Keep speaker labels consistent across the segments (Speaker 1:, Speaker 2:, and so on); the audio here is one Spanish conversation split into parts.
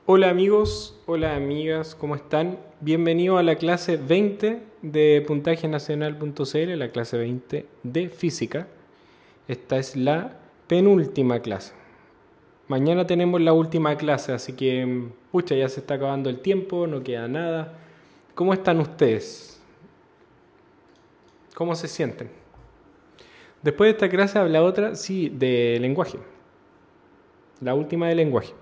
Speaker 1: Hola amigos, hola amigas, ¿cómo están? Bienvenidos a la clase 20 de puntajenacional.cl, la clase 20 de física. Esta es la penúltima clase. Mañana tenemos la última clase, así que, pucha, ya se está acabando el tiempo, no queda nada. ¿Cómo están ustedes? ¿Cómo se sienten? Después de esta clase habla otra, sí, de lenguaje. La última de lenguaje.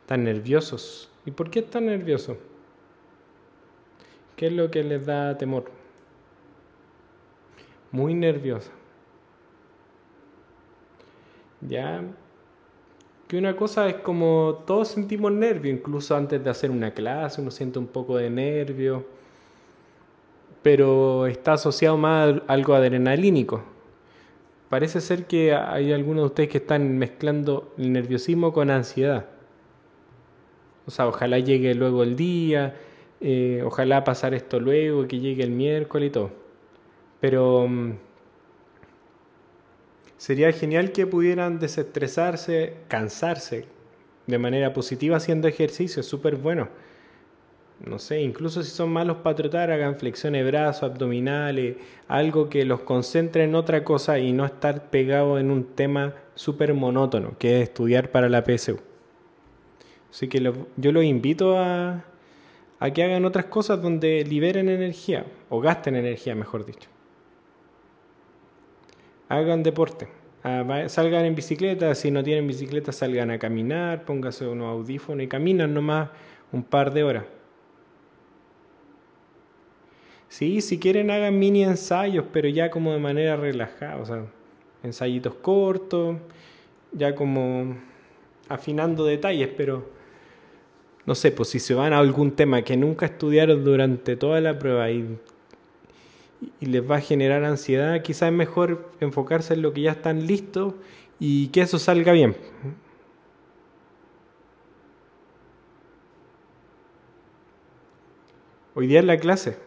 Speaker 1: ¿Están nerviosos? ¿Y por qué están nerviosos? ¿Qué es lo que les da temor? Muy nerviosa. Ya, que una cosa es como todos sentimos nervio, incluso antes de hacer una clase uno siente un poco de nervio, pero está asociado más a algo adrenalínico. Parece ser que hay algunos de ustedes que están mezclando el nerviosismo con ansiedad. O sea, ojalá llegue luego el día, ojalá pasar esto luego, que llegue el miércoles y todo. Pero sería genial que pudieran desestresarse, cansarse de manera positiva haciendo ejercicio, es súper bueno. No sé, incluso si son malos para trotar, hagan flexiones de brazos, abdominales, algo que los concentre en otra cosa y no estar pegado en un tema súper monótono, que es estudiar para la PSU. Así que yo los invito a que hagan otras cosas donde liberen energía, o gasten energía, mejor dicho. Hagan deporte, salgan en bicicleta, si no tienen bicicleta salgan a caminar, pónganse unos audífonos y caminan nomás un par de horas. Sí, si quieren hagan mini ensayos, pero ya como de manera relajada, o sea, ensayitos cortos, ya como afinando detalles, pero no sé, pues si se van a algún tema que nunca estudiaron durante toda la prueba y les va a generar ansiedad, quizás es mejor enfocarse en lo que ya están listos y que eso salga bien. Hoy día es la clase.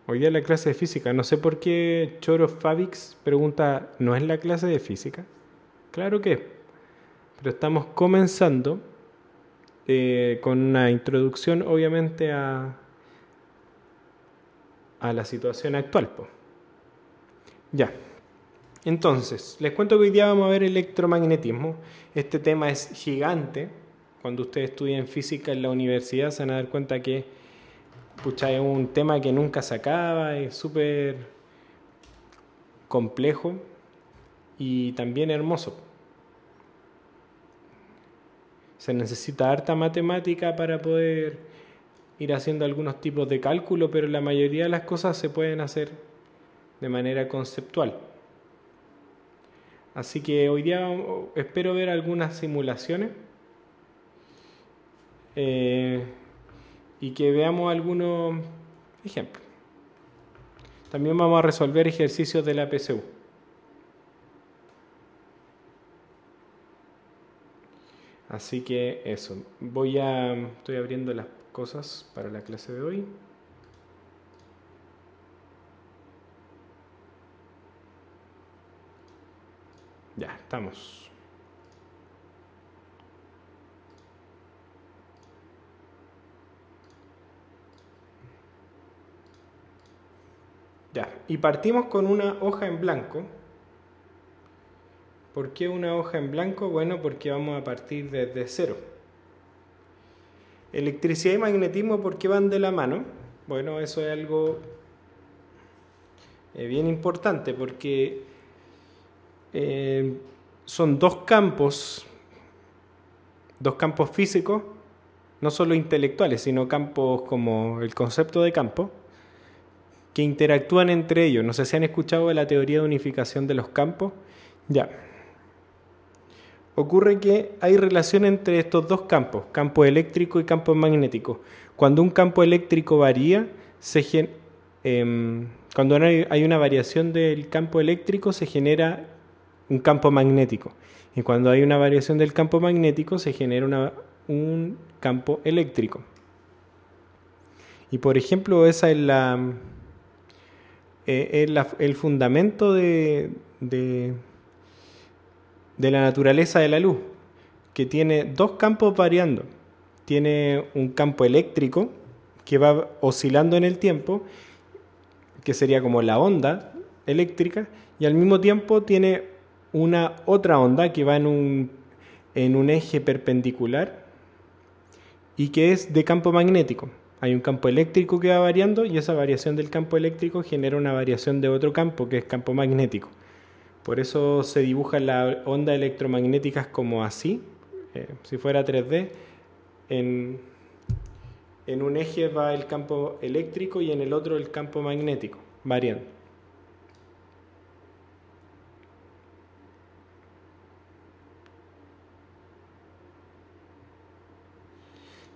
Speaker 1: Hoy día es la clase de física. No sé por qué Choro Fabix pregunta, ¿no es la clase de física? Claro que es. Pero estamos comenzando con una introducción obviamente a la situación actual. Po. Ya. Entonces, les cuento que hoy día vamos a ver electromagnetismo. Este tema es gigante. Cuando ustedes estudien física en la universidad se van a dar cuenta que pucha, es un tema que nunca se acaba, es súper complejo y también hermoso. Se necesita harta matemática para poder ir haciendo algunos tipos de cálculo, pero la mayoría de las cosas se pueden hacer de manera conceptual. Así que hoy día espero ver algunas simulaciones eh, y que veamos algunos ejemplos. También vamos a resolver ejercicios de la PSU. Así que eso, estoy abriendo las cosas para la clase de hoy. Ya, estamos. Ya, y partimos con una hoja en blanco. ¿Por qué una hoja en blanco? Bueno, porque vamos a partir desde cero. Electricidad y magnetismo, ¿por qué van de la mano? Bueno, eso es algo bien importante porque son dos campos físicos, no solo intelectuales, sino campos como el concepto de campo, que interactúan entre ellos. No sé si han escuchado de la teoría de unificación de los campos. Ya. Ocurre que hay relación entre estos dos campos, campo eléctrico y campo magnético. Cuando un campo eléctrico varía, cuando hay una variación del campo eléctrico, se genera un campo magnético. Y cuando hay una variación del campo magnético, se genera un campo eléctrico. Y por ejemplo, esa es el fundamento de la naturaleza de la luz, que tiene dos campos variando. Tiene un campo eléctrico que va oscilando en el tiempo, que sería como la onda eléctrica, y al mismo tiempo tiene una otra onda que va en un eje perpendicular y que es de campo magnético. Hay un campo eléctrico que va variando y esa variación del campo eléctrico genera una variación de otro campo que es campo magnético. Por eso se dibujan las ondas electromagnéticas como así, si fuera 3D. En un eje va el campo eléctrico y en el otro el campo magnético, variando.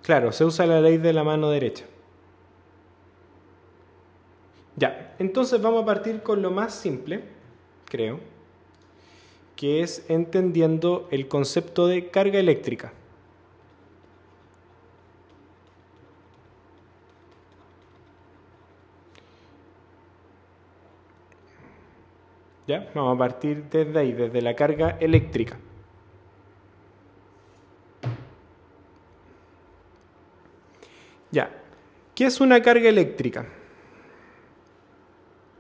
Speaker 1: Claro, se usa la ley de la mano derecha. Ya, entonces vamos a partir con lo más simple, creo, que es entendiendo el concepto de carga eléctrica. ¿Ya? Vamos a partir desde ahí, desde la carga eléctrica. Ya, ¿qué es una carga eléctrica?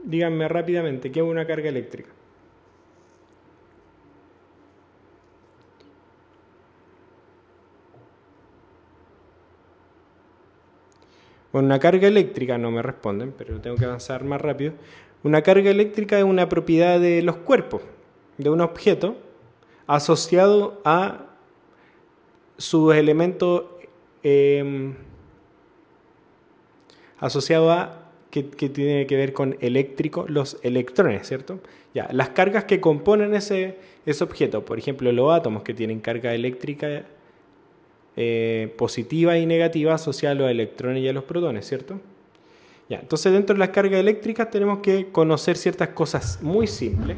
Speaker 1: Díganme rápidamente, ¿qué es una carga eléctrica? Bueno, una carga eléctrica, no me responden, pero tengo que avanzar más rápido. Una carga eléctrica es una propiedad de los cuerpos, de un objeto, asociado a sus elementos, asociado a que tiene que ver con eléctrico, los electrones, ¿cierto? Ya, las cargas que componen ese objeto, por ejemplo, los átomos que tienen carga eléctrica positiva y negativa asociada a los electrones y a los protones, ¿cierto? Ya, entonces dentro de las cargas eléctricas tenemos que conocer ciertas cosas muy simples.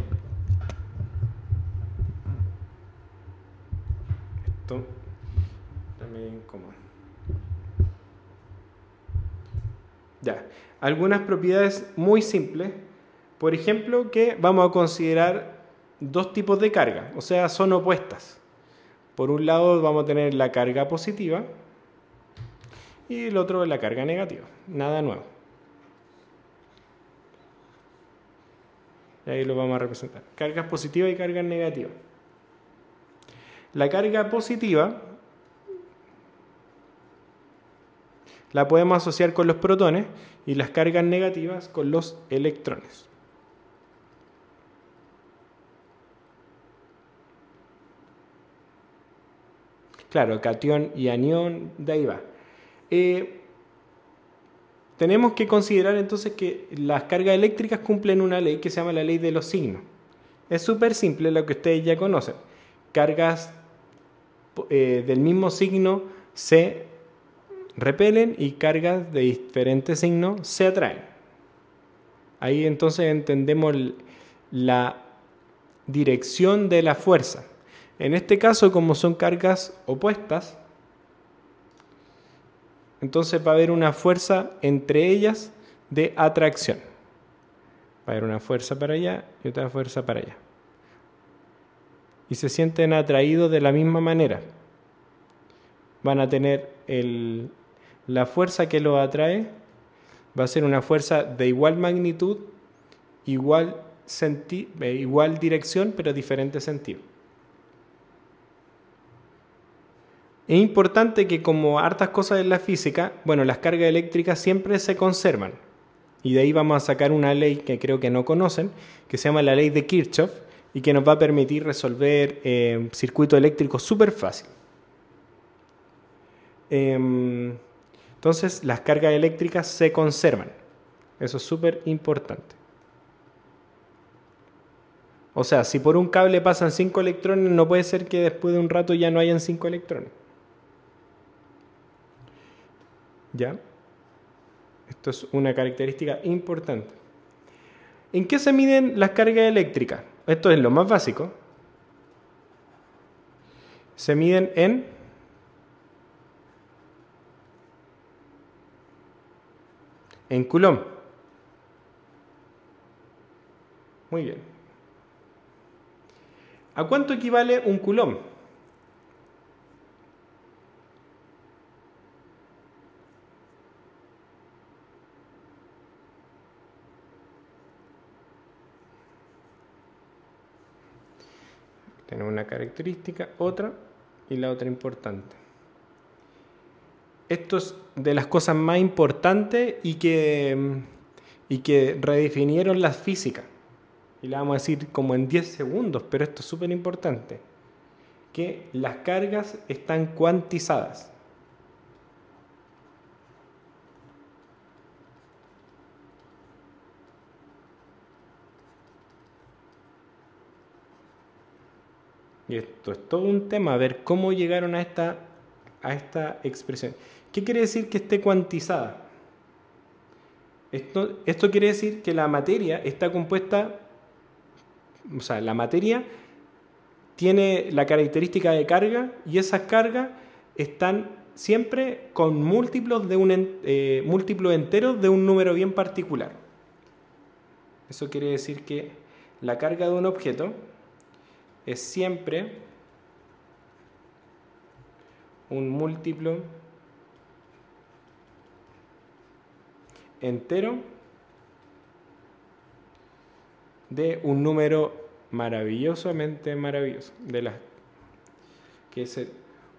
Speaker 1: Esto también incómodo. Ya, algunas propiedades muy simples. Por ejemplo, que vamos a considerar dos tipos de carga, o sea, son opuestas. Por un lado vamos a tener la carga positiva y el otro la carga negativa. Nada nuevo. Y ahí lo vamos a representar. Cargas positivas y cargas negativas. La carga positiva la podemos asociar con los protones y las cargas negativas con los electrones. Claro, catión y anión, de ahí va. Tenemos que considerar entonces que las cargas eléctricas cumplen una ley que se llama la ley de los signos. Es súper simple, lo que ustedes ya conocen. Cargas del mismo signo se repelen y cargas de diferentes signos se atraen. Ahí entonces entendemos la dirección de la fuerza. En este caso, como son cargas opuestas, entonces va a haber una fuerza entre ellas de atracción. Va a haber una fuerza para allá y otra fuerza para allá. Y se sienten atraídos de la misma manera. Van a tener la fuerza que los atrae, va a ser una fuerza de igual magnitud, igual dirección, pero diferente sentido. Es importante que, como hartas cosas en la física, bueno, las cargas eléctricas siempre se conservan. Y de ahí vamos a sacar una ley que creo que no conocen, que se llama la ley de Kirchhoff, y que nos va a permitir resolver circuitos eléctricos súper fácil. Entonces, las cargas eléctricas se conservan. Eso es súper importante. O sea, si por un cable pasan 5 electrones, no puede ser que después de un rato ya no hayan 5 electrones. ¿Ya? Esto es una característica importante. ¿En qué se miden las cargas eléctricas? Esto es lo más básico. Se miden en Coulomb. Muy bien. ¿A cuánto equivale un coulomb? Tenemos una característica, otra y la otra importante. Esto es de las cosas más importantes y que redefinieron la física. Y la vamos a decir como en 10 segundos, pero esto es súper importante. Que las cargas están cuantizadas. Y esto es todo un tema, a ver cómo llegaron a esta expresión. ¿Qué quiere decir que esté cuantizada? Esto quiere decir que la materia está compuesta, o sea, la materia tiene la característica de carga y esas cargas están siempre con múltiplos enteros de un número bien particular. Eso quiere decir que la carga de un objeto es siempre un múltiplo entero de un número maravillosamente maravilloso, que es el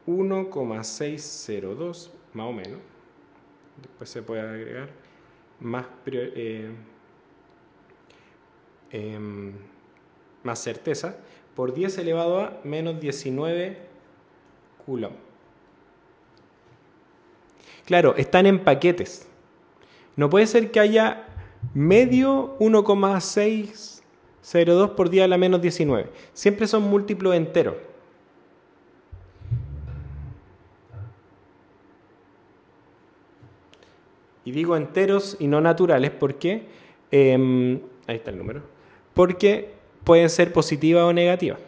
Speaker 1: 1,602 más o menos. Después se puede agregar más certeza, por 10 elevado a menos 19 coulomb. Claro, están en paquetes. No puede ser que haya medio 1,602 por 10 a la menos 19. Siempre son múltiplos enteros. Y digo enteros y no naturales porque, ahí está el número, porque pueden ser positivas o negativas.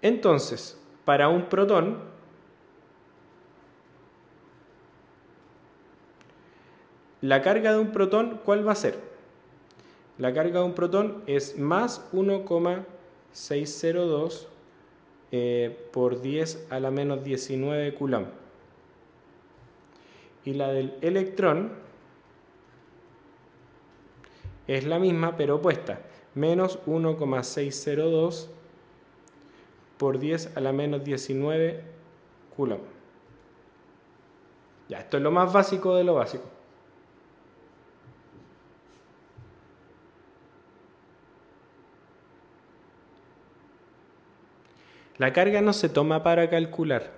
Speaker 1: Entonces, para un protón, la carga de un protón, ¿cuál va a ser? La carga de un protón es más 1,602 por 10 a la menos 19 coulomb. Y la del electrón es la misma pero opuesta, menos 1,602 por 10 a la menos 19 coulomb. Ya, esto es lo más básico de lo básico. La carga no se toma para calcular.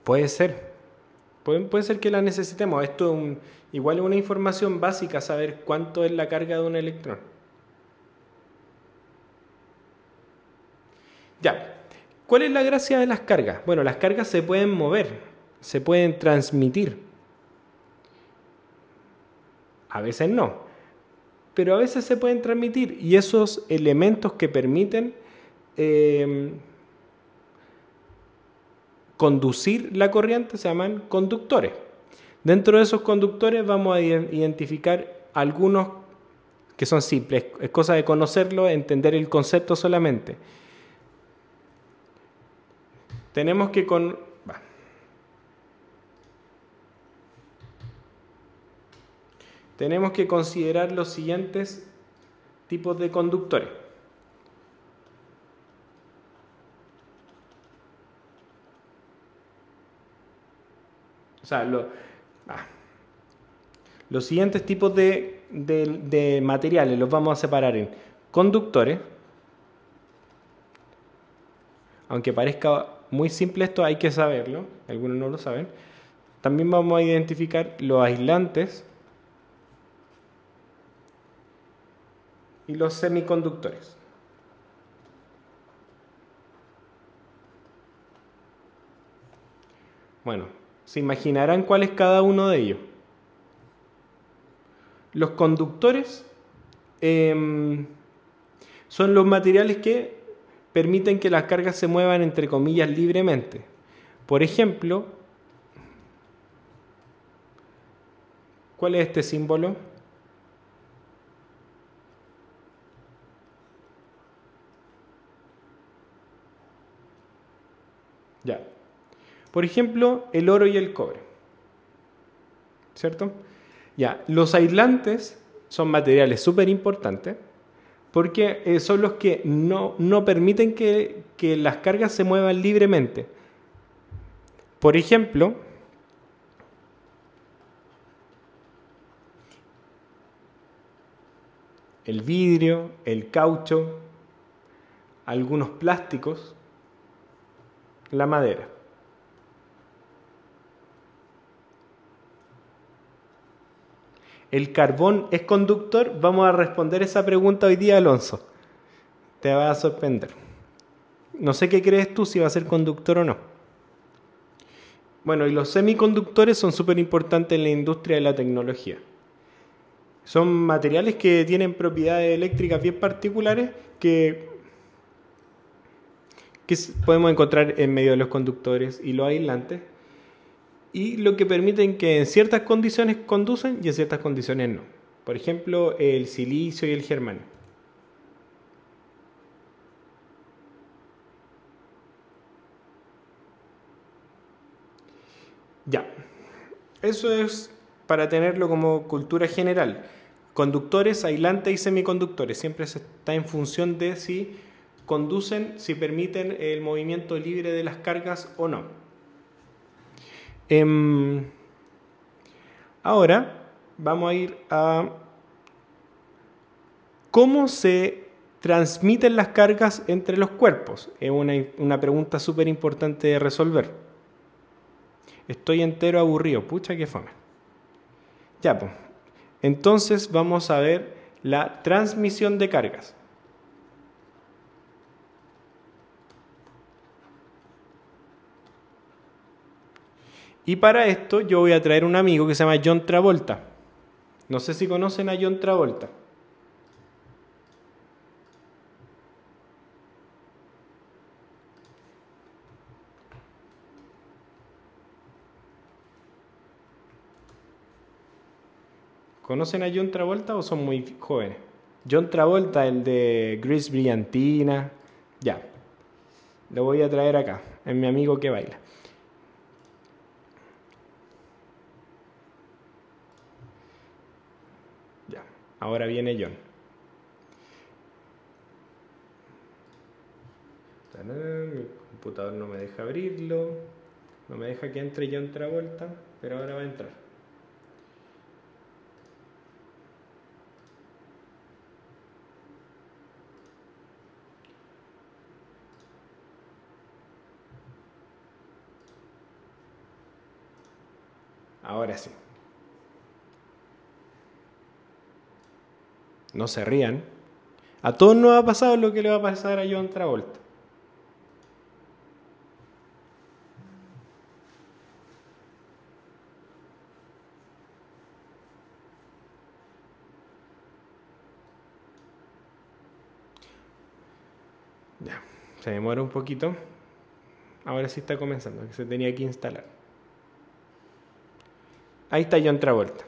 Speaker 1: Puede ser. Puede ser que la necesitemos. Esto igual es una información básica, saber cuánto es la carga de un electrón. Ya. ¿Cuál es la gracia de las cargas? Bueno, las cargas se pueden mover, se pueden transmitir. A veces no. Pero a veces se pueden transmitir. Y esos elementos que permiten conducir la corriente se llaman conductores. Dentro de esos conductores vamos a identificar algunos que son simples. Es cosa de conocerlo, entender el concepto solamente. Tenemos que considerar los siguientes tipos de conductores. O sea, los siguientes tipos de materiales los vamos a separar en conductores. Aunque parezca muy simple esto, hay que saberlo. Algunos no lo saben. También vamos a identificar los aislantes y los semiconductores. Bueno, se imaginarán cuál es cada uno de ellos. Los conductores son los materiales que permiten que las cargas se muevan entre comillas libremente. Por ejemplo, ¿cuál es este símbolo? Ya. Por ejemplo, el oro y el cobre. ¿Cierto? Ya. Los aislantes son materiales súper importantes porque son los que no permiten que las cargas se muevan libremente. Por ejemplo, el vidrio, el caucho, algunos plásticos, la madera. ¿El carbón es conductor? Vamos a responder esa pregunta hoy día, Alonso. Te va a sorprender. No sé qué crees tú si va a ser conductor o no. Bueno, y los semiconductores son súper importantes en la industria de la tecnología. Son materiales que tienen propiedades eléctricas bien particulares que podemos encontrar en medio de los conductores y los aislantes, y lo que permiten que en ciertas condiciones conducen y en ciertas condiciones no. Por ejemplo, el silicio y el germanio. Ya, eso es para tenerlo como cultura general. Conductores, aislantes y semiconductores. Siempre se está en función de si conducen, si permiten el movimiento libre de las cargas o no. Ahora vamos a ir a cómo se transmiten las cargas entre los cuerpos. Es una pregunta súper importante de resolver. Estoy entero aburrido, pucha que fome. Ya, pues. Entonces vamos a ver la transmisión de cargas. Y para esto yo voy a traer un amigo que se llama John Travolta. No sé si conocen a John Travolta. ¿Conocen a John Travolta o son muy jóvenes? John Travolta, el de Grease Brillantina. Ya, lo voy a traer acá. Es mi amigo que baila. Ya, ahora viene John. Mi computador no me deja abrirlo. No me deja que entre John Travolta, pero ahora va a entrar. Ahora sí. No se rían. A todos nos ha pasado lo que le va a pasar a John Travolta. Ya, se demora un poquito. Ahora sí está comenzando, que se tenía que instalar. Ahí está John Travolta.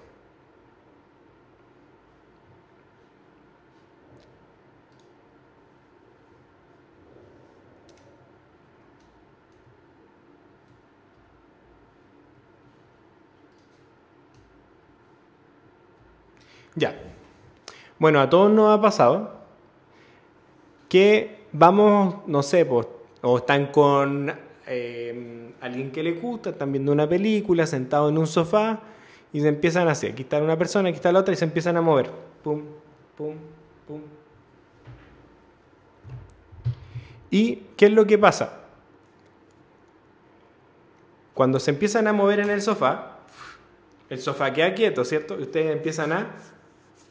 Speaker 1: Ya. Bueno, a todos nos ha pasado que vamos, no sé, pues, o están con alguien que les gusta, están viendo una película, sentados en un sofá, y se empiezan así. Aquí está una persona, aquí está la otra, y se empiezan a mover. Pum, pum, pum. ¿Y qué es lo que pasa? Cuando se empiezan a mover en el sofá queda quieto, ¿cierto? Y ustedes empiezan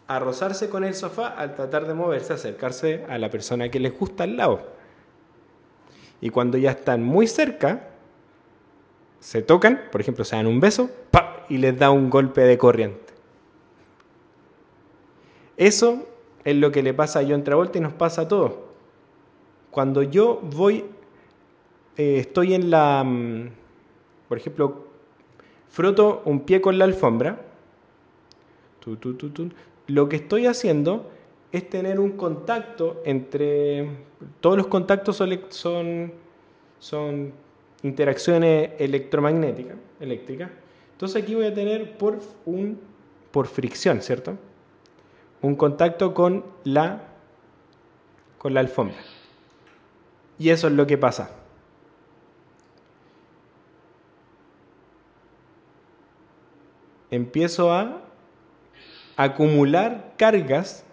Speaker 1: a rozarse con el sofá al tratar de moverse, acercarse a la persona que les gusta al lado. Y cuando ya están muy cerca, se tocan, por ejemplo, se dan un beso, ¡pam! Y les da un golpe de corriente. Eso es lo que le pasa a John Travolta y nos pasa a todos. Cuando yo voy, estoy en la, por ejemplo, froto un pie con la alfombra, lo que estoy haciendo es tener un contacto entre... Todos los contactos son interacciones electromagnéticas, eléctricas. Entonces aquí voy a tener por fricción, ¿cierto? Un contacto con la alfombra. Y eso es lo que pasa. Empiezo a acumular cargas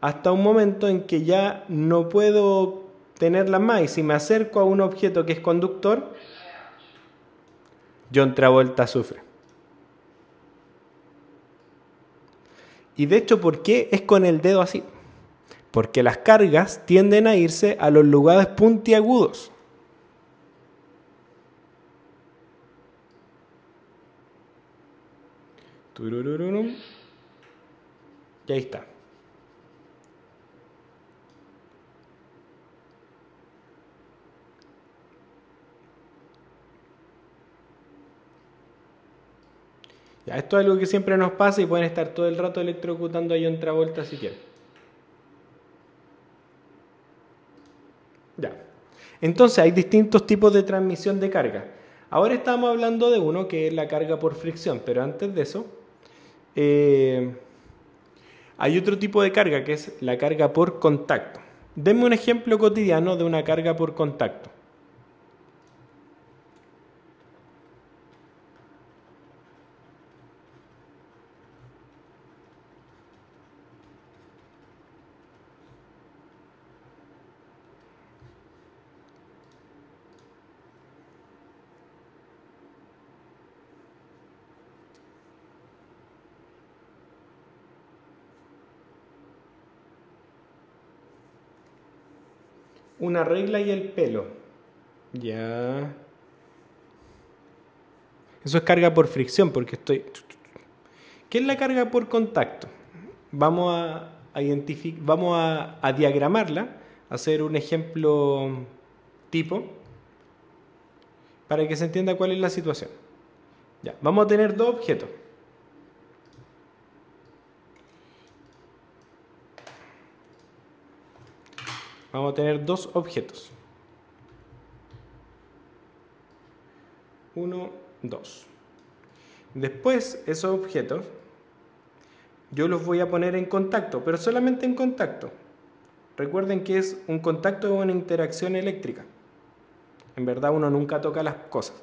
Speaker 1: hasta un momento en que ya no puedo tenerlas más. Y si me acerco a un objeto que es conductor, John Travolta sufre. Y de hecho, ¿por qué es con el dedo así? Porque las cargas tienden a irse a los lugares puntiagudos. Turururum. Y ahí está. Ya, esto es algo que siempre nos pasa y pueden estar todo el rato electrocutando a John Travolta si quieren. Ya. Entonces hay distintos tipos de transmisión de carga. Ahora estamos hablando de uno que es la carga por fricción, pero antes de eso hay otro tipo de carga que es la carga por contacto. Denme un ejemplo cotidiano de una carga por contacto. Una regla y el pelo. Ya. Eso es carga por fricción porque estoy... ¿Qué es la carga por contacto? Vamos a diagramarla, hacer un ejemplo tipo para que se entienda cuál es la situación. Ya, vamos a tener dos objetos. Vamos a tener dos objetos. 1, 2. Después, esos objetos, yo los voy a poner en contacto, pero solamente en contacto. Recuerden que es un contacto o una interacción eléctrica. En verdad uno nunca toca las cosas.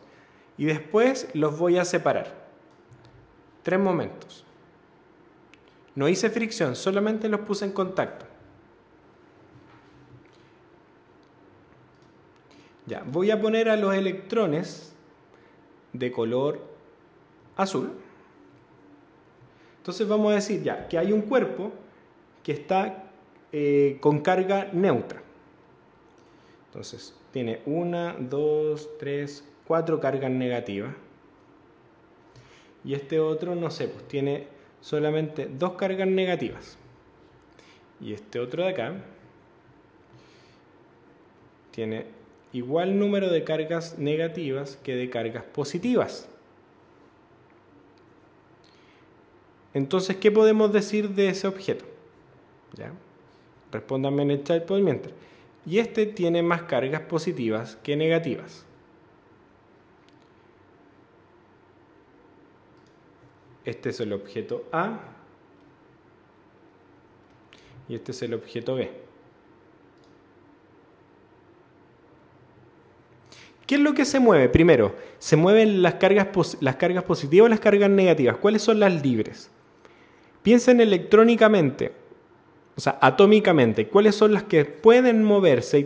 Speaker 1: Y después los voy a separar. 3 momentos. No hice fricción, solamente los puse en contacto. Ya, voy a poner a los electrones de color azul. Entonces vamos a decir ya que hay un cuerpo que está con carga neutra. Entonces tiene 1, 2, 3, 4 cargas negativas. Y este otro, no sé, pues tiene solamente 2 cargas negativas. Y este otro de acá tiene igual número de cargas negativas que de cargas positivas. Entonces, ¿qué podemos decir de ese objeto? ¿Ya? Respóndanme en el chat por mientras. Y este tiene más cargas positivas que negativas. Este es el objeto A y este es el objeto B. ¿Qué es lo que se mueve? Primero, se mueven las cargas positivas o las cargas negativas. ¿Cuáles son las libres? Piensen electrónicamente, o sea, atómicamente. ¿Cuáles son las que pueden moverse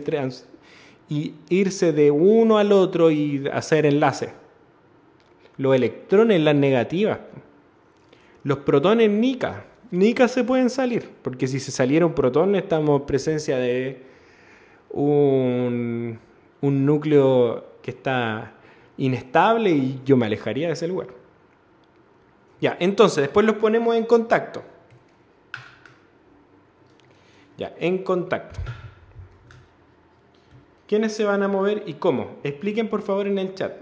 Speaker 1: y irse de uno al otro y hacer enlace? Los electrones, las negativas. Los protones nica. Nica se pueden salir, porque si se saliera un protón estamos en presencia de un núcleo que está inestable y yo me alejaría de ese lugar. Ya, entonces después los ponemos en contacto. Ya, en contacto. ¿Quiénes se van a mover y cómo? Expliquen por favor en el chat.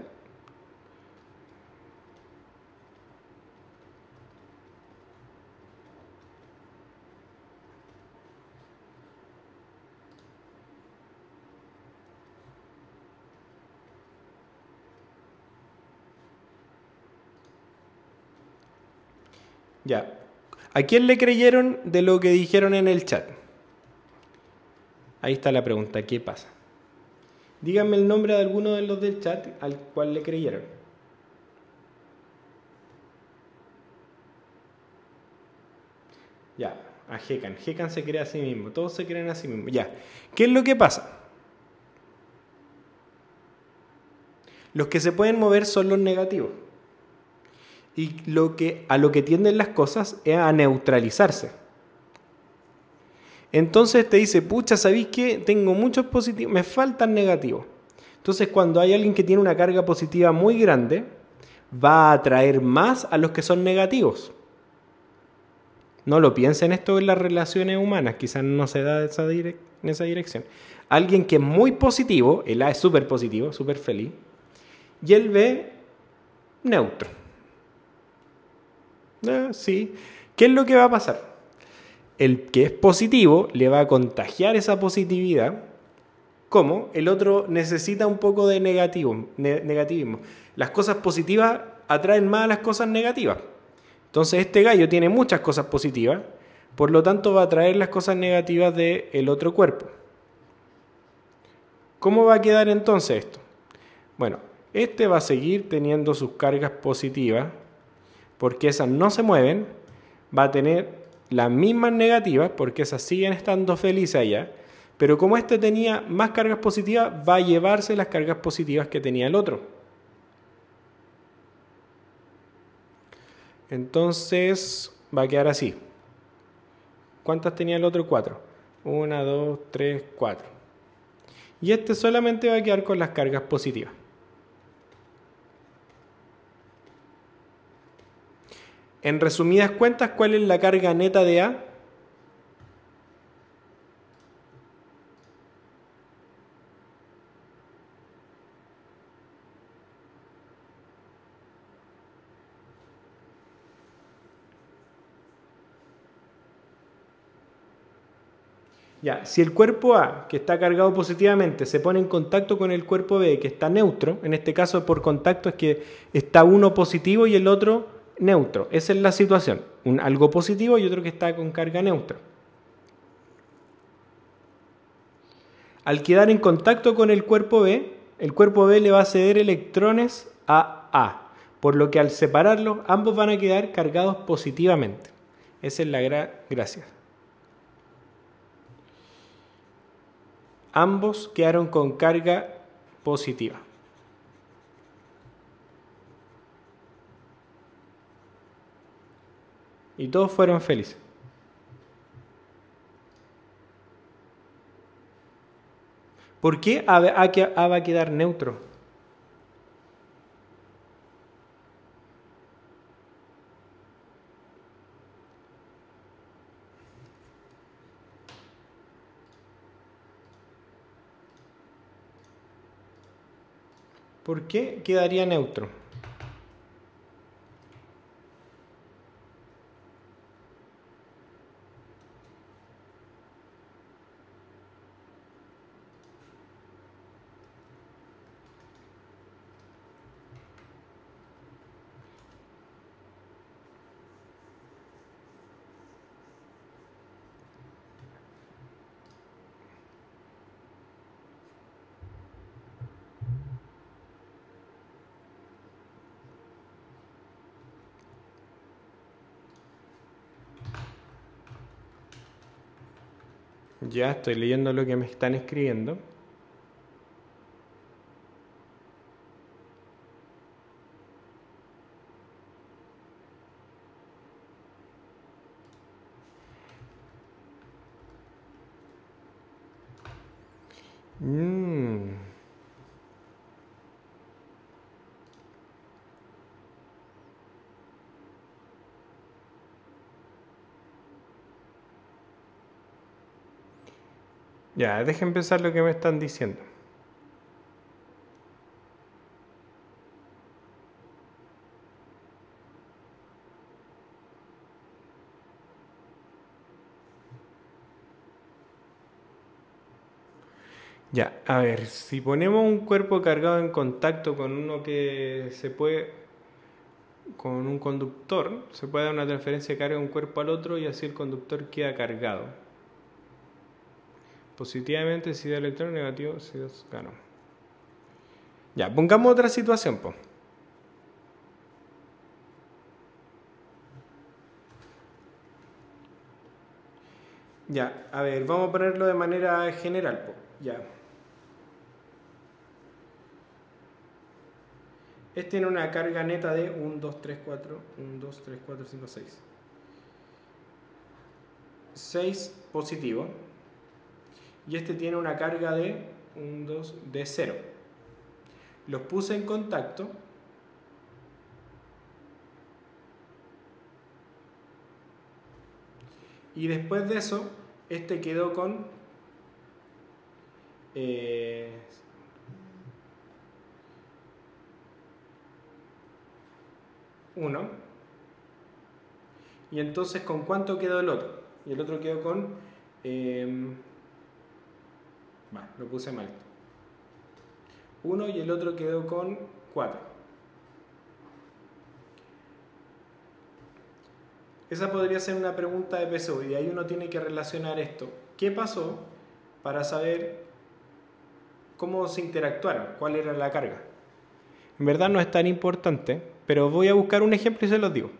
Speaker 1: Ya. ¿A quién le creyeron de lo que dijeron en el chat? Ahí está la pregunta, ¿qué pasa? Díganme el nombre de alguno de los del chat al cual le creyeron. Ya, a Hekan. Hekan se cree a sí mismo. Todos se creen a sí mismos. Ya. ¿Qué es lo que pasa? Los que se pueden mover son los negativos. Y a lo que tienden las cosas es a neutralizarse. Entonces te dice, pucha, ¿sabéis qué? Tengo muchos positivos, me faltan negativos. Entonces cuando hay alguien que tiene una carga positiva muy grande, va a atraer más a los que son negativos. No lo piensen esto en las relaciones humanas, quizás no se da en esa dirección. Alguien que es muy positivo, el A es súper positivo, súper feliz, y el B neutro. Sí. ¿Qué es lo que va a pasar? El que es positivo le va a contagiar esa positividad, como el otro necesita un poco de negativismo. Las cosas positivas atraen más a las cosas negativas. Entonces este gallo tiene muchas cosas positivas, por lo tanto va a atraer las cosas negativas del otro cuerpo. ¿Cómo va a quedar entonces esto? Bueno, este va a seguir teniendo sus cargas positivas, porque esas no se mueven, va a tener las mismas negativas, porque esas siguen estando felices allá, pero como este tenía más cargas positivas, va a llevarse las cargas positivas que tenía el otro. Entonces va a quedar así. ¿Cuántas tenía el otro? 4. 1, 2, 3, 4. Y este solamente va a quedar con las cargas positivas. En resumidas cuentas, ¿cuál es la carga neta de A? Ya, si el cuerpo A, que está cargado positivamente, se pone en contacto con el cuerpo B, que está neutro, en este caso por contacto es que está uno positivo y el otro neutro. Esa es la situación. Algo positivo y otro que está con carga neutra. Al quedar en contacto con el cuerpo B le va a ceder electrones a A, por lo que al separarlos, ambos van a quedar cargados positivamente. Esa es la gracia. Ambos quedaron con carga positiva. Y todos fueron felices. ¿Por qué A va a quedar neutro? ¿Por qué quedaría neutro? Ya estoy leyendo lo que me están escribiendo. Ya, dejen pensar lo que me están diciendo. Ya, a ver, si ponemos un cuerpo cargado en contacto con uno que se puede... con un conductor, se puede dar una transferencia de carga de un cuerpo al otro y así el conductor queda cargado. Positivamente si da electrón, negativo si da carga. Ya, pongamos otra situación, pues. Ya, a ver, vamos a ponerlo de manera general, pues. Ya. Este tiene una carga neta de 1, 2, 3, 4, 1, 2, 3, 4, 5, 6. 6 positivo. Y este tiene una carga de 1, 2, de 0. Los puse en contacto. Y después de eso, este quedó con 1. Y entonces, ¿con cuánto quedó el otro? Y el otro quedó con... lo puse mal. 1 y el otro quedó con 4. Esa podría ser una pregunta de PSU y ahí uno tiene que relacionar esto. ¿Qué pasó para saber cómo se interactuaron? ¿Cuál era la carga? En verdad no es tan importante, pero voy a buscar un ejemplo y se los digo.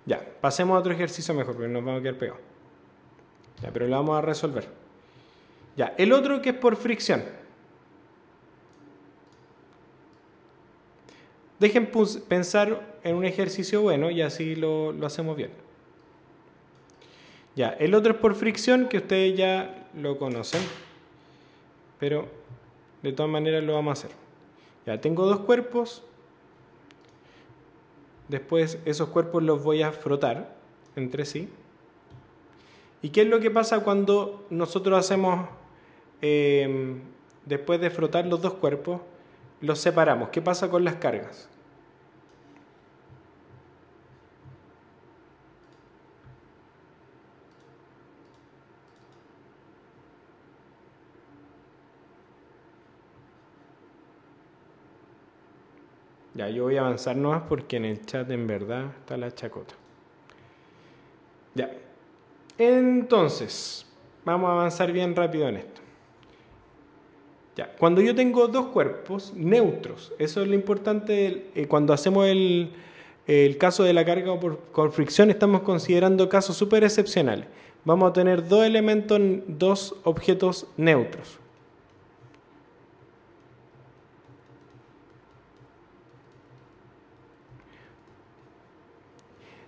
Speaker 1: Ya, pasemos a otro ejercicio mejor, porque nos vamos a quedar pegados. Ya, pero lo vamos a resolver. Ya, el otro que es por fricción. Dejen pensar en un ejercicio bueno y así lo hacemos bien. Ya, el otro es por fricción, que ustedes ya lo conocen, pero de todas maneras lo vamos a hacer. Ya, tengo dos cuerpos. Después esos cuerpos los voy a frotar entre sí. ¿Y qué es lo que pasa cuando nosotros hacemos, después de frotar los dos cuerpos, los separamos? ¿Qué pasa con las cargas? Ya, yo voy a avanzar nomás porque en el chat en verdad está la chacota. Ya. Entonces, vamos a avanzar bien rápido en esto. Ya, cuando yo tengo dos cuerpos neutros, eso es lo importante cuando hacemos el caso de la carga con fricción, estamos considerando casos súper excepcionales. Vamos a tener dos elementos, dos objetos neutros.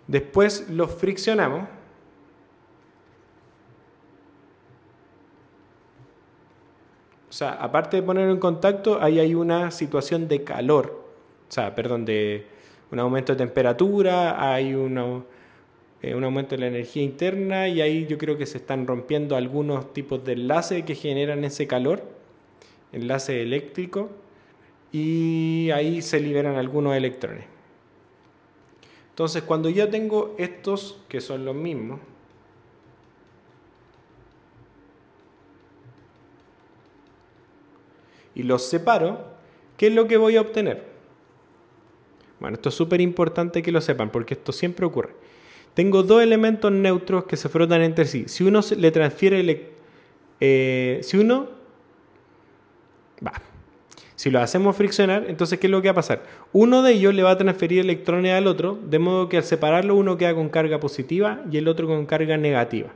Speaker 1: Después los friccionamos. O sea, aparte de ponerlo en contacto, ahí hay una situación de calor. O sea, perdón, de un aumento de temperatura, hay un aumento de la energía interna y ahí yo creo que se están rompiendo algunos tipos de enlaces que generan ese calor, enlace eléctrico, y ahí se liberan algunos electrones. Entonces, cuando ya tengo estos, que son los mismos, y los separo, ¿qué es lo que voy a obtener? Bueno, esto es súper importante que lo sepan, porque esto siempre ocurre. Tengo dos elementos neutros que se frotan entre sí. Si uno le transfiere... Si lo hacemos friccionar, entonces ¿qué es lo que va a pasar? Uno de ellos le va a transferir electrones al otro, de modo que al separarlo uno queda con carga positiva y el otro con carga negativa.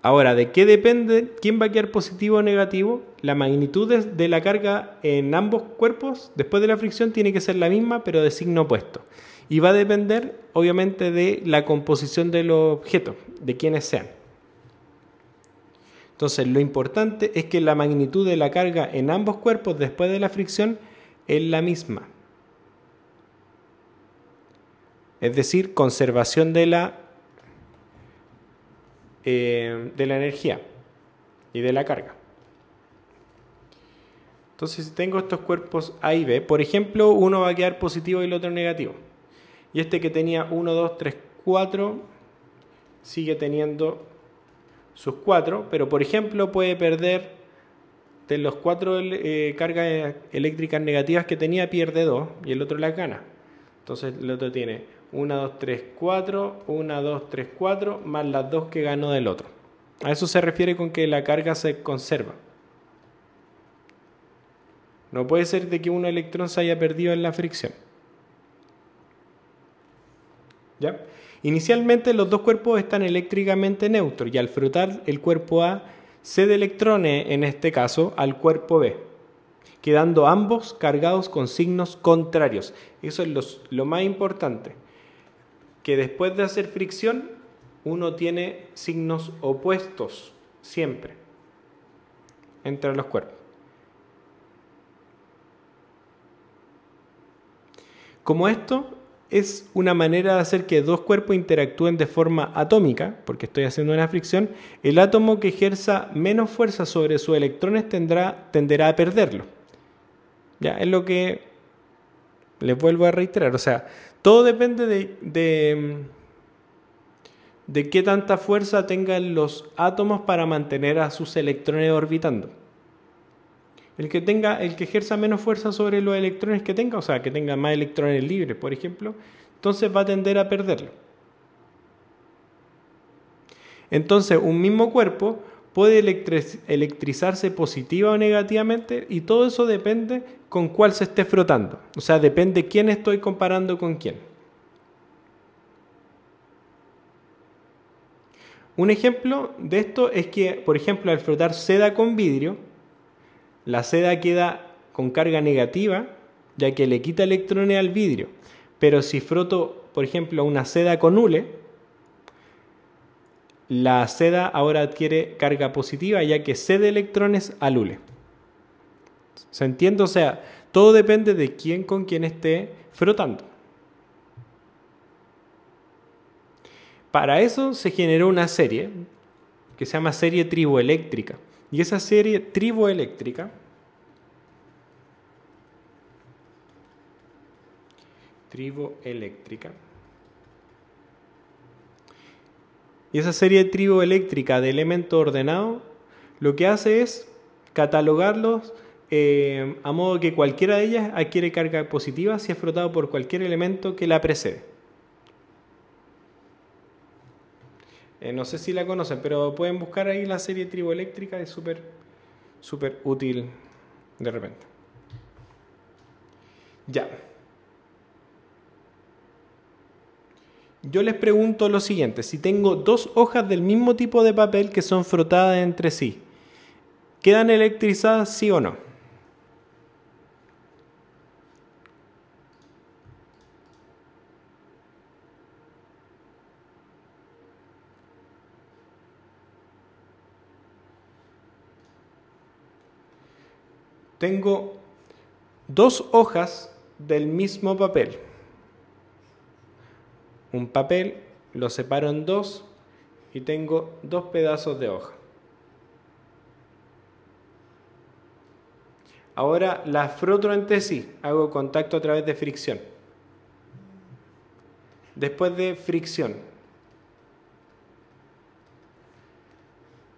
Speaker 1: Ahora, ¿de qué depende quién va a quedar positivo o negativo? La magnitud de la carga en ambos cuerpos después de la fricción tiene que ser la misma, pero de signo opuesto. Y va a depender, obviamente, de la composición de los objetos, de quienes sean. Entonces, lo importante es que la magnitud de la carga en ambos cuerpos después de la fricción es la misma. Es decir, conservación de la energía y de la carga. Entonces, si tengo estos cuerpos A y B, por ejemplo, uno va a quedar positivo y el otro negativo. Y este que tenía 1, 2, 3, 4, sigue teniendo sus 4, pero por ejemplo puede perder de los 4 cargas eléctricas negativas que tenía, pierde 2 y el otro las gana. Entonces el otro tiene 1, 2, 3, 4, 1, 2, 3, 4, más las 2 que ganó del otro. A eso se refiere con que la carga se conserva. No puede ser de que un electrón se haya perdido en la fricción. ¿Ya? Inicialmente los dos cuerpos están eléctricamente neutros y al frotar el cuerpo A cede electrones, en este caso, al cuerpo B, quedando ambos cargados con signos contrarios. Eso es lo más importante, que después de hacer fricción uno tiene signos opuestos siempre entre los cuerpos. Como esto es una manera de hacer que dos cuerpos interactúen de forma atómica, porque estoy haciendo una fricción, el átomo que ejerza menos fuerza sobre sus electrones tenderá a perderlo. Ya, es lo que les vuelvo a reiterar. O sea, todo depende de qué tanta fuerza tengan los átomos para mantener a sus electrones orbitando. El que ejerza menos fuerza sobre los electrones que tenga, o sea, que tenga más electrones libres, por ejemplo, entonces va a tender a perderlo. Entonces, un mismo cuerpo puede electrizarse positiva o negativamente y todo eso depende con cuál se esté frotando. O sea, depende quién estoy comparando con quién. Un ejemplo de esto es que, por ejemplo, al frotar seda con vidrio, la seda queda con carga negativa, ya que le quita electrones al vidrio. Pero si froto, por ejemplo, una seda con hule, la seda ahora adquiere carga positiva, ya que cede electrones al hule. ¿Se entiende? O sea, todo depende de quién con quién esté frotando. Para eso se generó una serie que se llama serie triboeléctrica. Y esa serie triboeléctrica y esa serie triboeléctrica de elementos ordenados lo que hace es catalogarlos a modo que cualquiera de ellas adquiere carga positiva si es frotado por cualquier elemento que la precede. No sé si la conocen, pero pueden buscar ahí la serie triboeléctrica, es súper útil de repente. Ya. Yo les pregunto lo siguiente: si tengo dos hojas del mismo tipo de papel que son frotadas entre sí, ¿quedan electrizadas sí o no? Tengo dos hojas del mismo papel. Un papel, lo separo en dos y tengo dos pedazos de hoja. Ahora las froto entre sí, hago contacto a través de fricción. Después de fricción,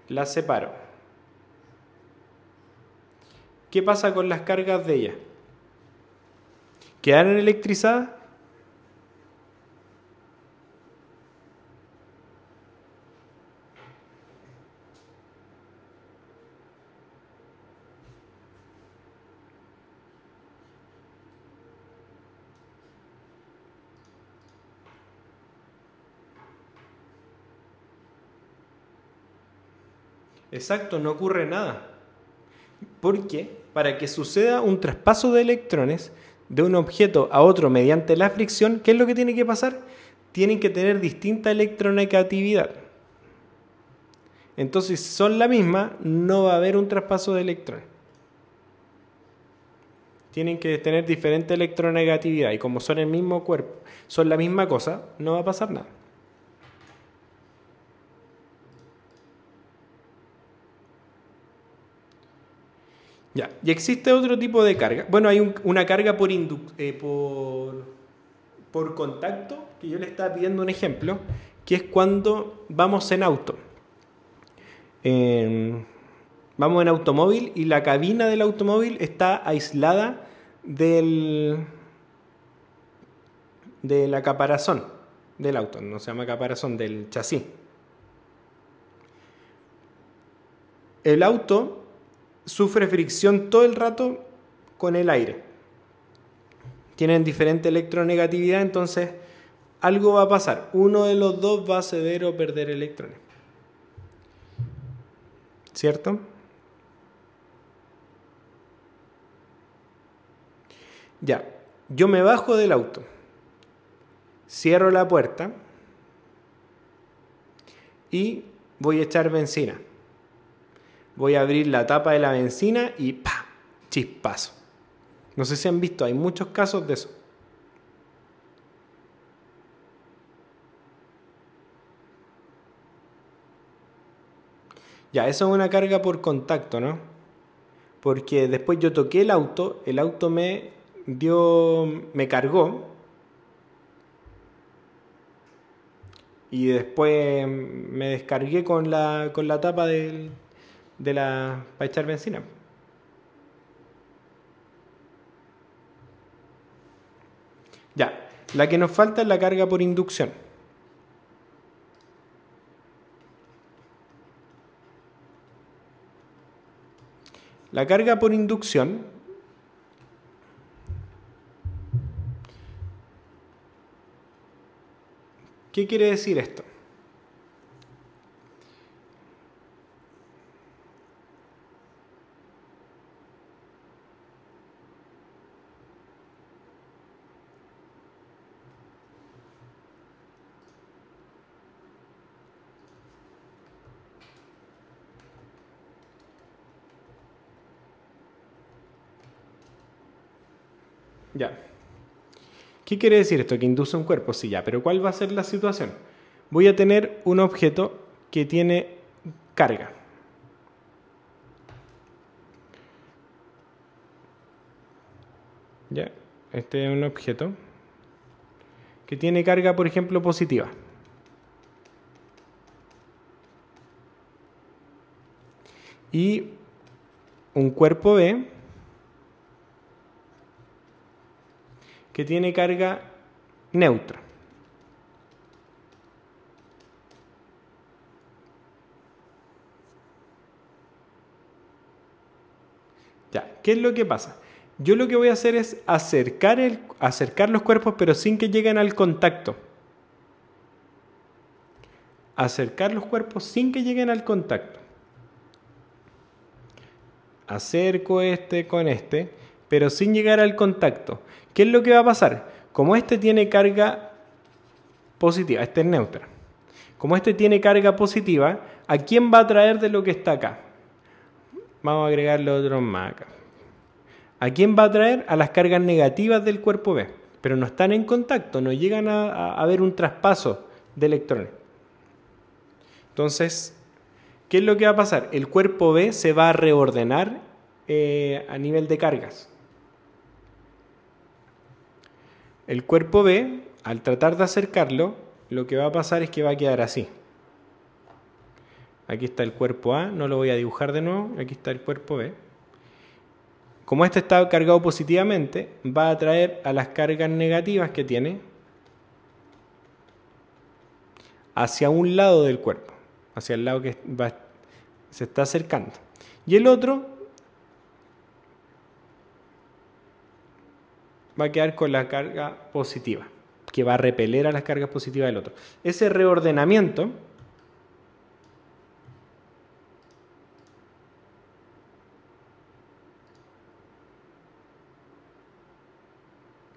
Speaker 1: las separo. ¿Qué pasa con las cargas de ellas? ¿Quedaron electrizadas? Exacto, no ocurre nada. Porque para que suceda un traspaso de electrones de un objeto a otro mediante la fricción, ¿qué es lo que tiene que pasar? Tienen que tener distinta electronegatividad. Entonces, si son la misma, no va a haber un traspaso de electrones. Tienen que tener diferente electronegatividad y como son el mismo cuerpo, son la misma cosa, no va a pasar nada. Ya, y existe otro tipo de carga. Bueno, hay una carga por contacto, que yo le estaba pidiendo un ejemplo, que es cuando vamos en auto. Vamos en automóvil y la cabina del automóvil está aislada de la caparazón del auto. No se llama caparazón, del chasis. El auto sufre fricción todo el rato con el aire. Tienen diferente electronegatividad, entonces algo va a pasar. Uno de los dos va a ceder o perder electrones. ¿Cierto? Ya, yo me bajo del auto, cierro la puerta y voy a echar benzina. Voy a abrir la tapa de la benzina y ¡pah! Chispazo. No sé si han visto, hay muchos casos de eso. Ya, eso es una carga por contacto, ¿no? Porque después yo toqué el auto me cargó y después me descargué con la tapa para echar benzina. Ya, la que nos falta es la carga por inducción. La carga por inducción ¿qué quiere decir esto? Ya. ¿Qué quiere decir esto? Que induce un cuerpo, sí, ya. Pero ¿cuál va a ser la situación? Voy a tener un objeto que tiene carga. Ya. Este es un objeto que tiene carga, por ejemplo, positiva. Y un cuerpo B que tiene carga neutra. Ya, ¿qué es lo que pasa? Yo lo que voy a hacer es acercar los cuerpos, pero sin que lleguen al contacto. Acercar los cuerpos sin que lleguen al contacto. Acerco este con este, pero sin llegar al contacto. ¿Qué es lo que va a pasar? Como este tiene carga positiva, este es neutra. Como este tiene carga positiva, ¿a quién va a atraer de lo que está acá? Vamos a agregarle otro más acá. ¿A quién va a atraer? A las cargas negativas del cuerpo B. Pero no están en contacto, no llegan a haber un traspaso de electrones. Entonces, ¿qué es lo que va a pasar? El cuerpo B se va a reordenar a nivel de cargas. El cuerpo B, al tratar de acercarlo, lo que va a pasar es que va a quedar así. Aquí está el cuerpo A, no lo voy a dibujar de nuevo, aquí está el cuerpo B. Como este está cargado positivamente, va a atraer a las cargas negativas que tiene hacia un lado del cuerpo, hacia el lado que se está acercando. Y el otro va a quedar con la carga positiva, que va a repeler a las cargas positivas del otro. Ese reordenamiento,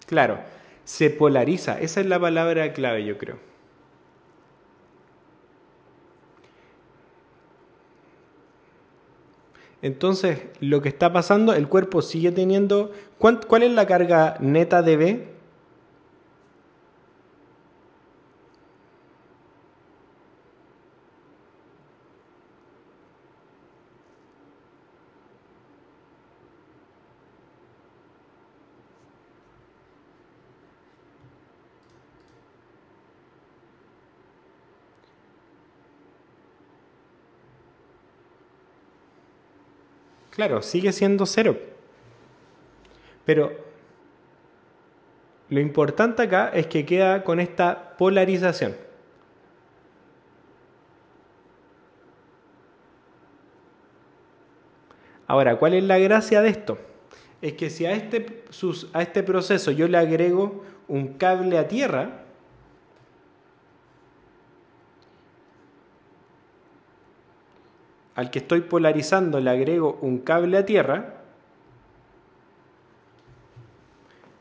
Speaker 1: claro, se polariza. Esa es la palabra clave, yo creo. Entonces, lo que está pasando, el cuerpo sigue teniendo... ¿Cuál es la carga neta de B? Claro, sigue siendo cero. Pero lo importante acá es que queda con esta polarización. Ahora, ¿cuál es la gracia de esto? Es que si a este proceso yo le agrego un cable a tierra, al que estoy polarizando le agrego un cable a tierra,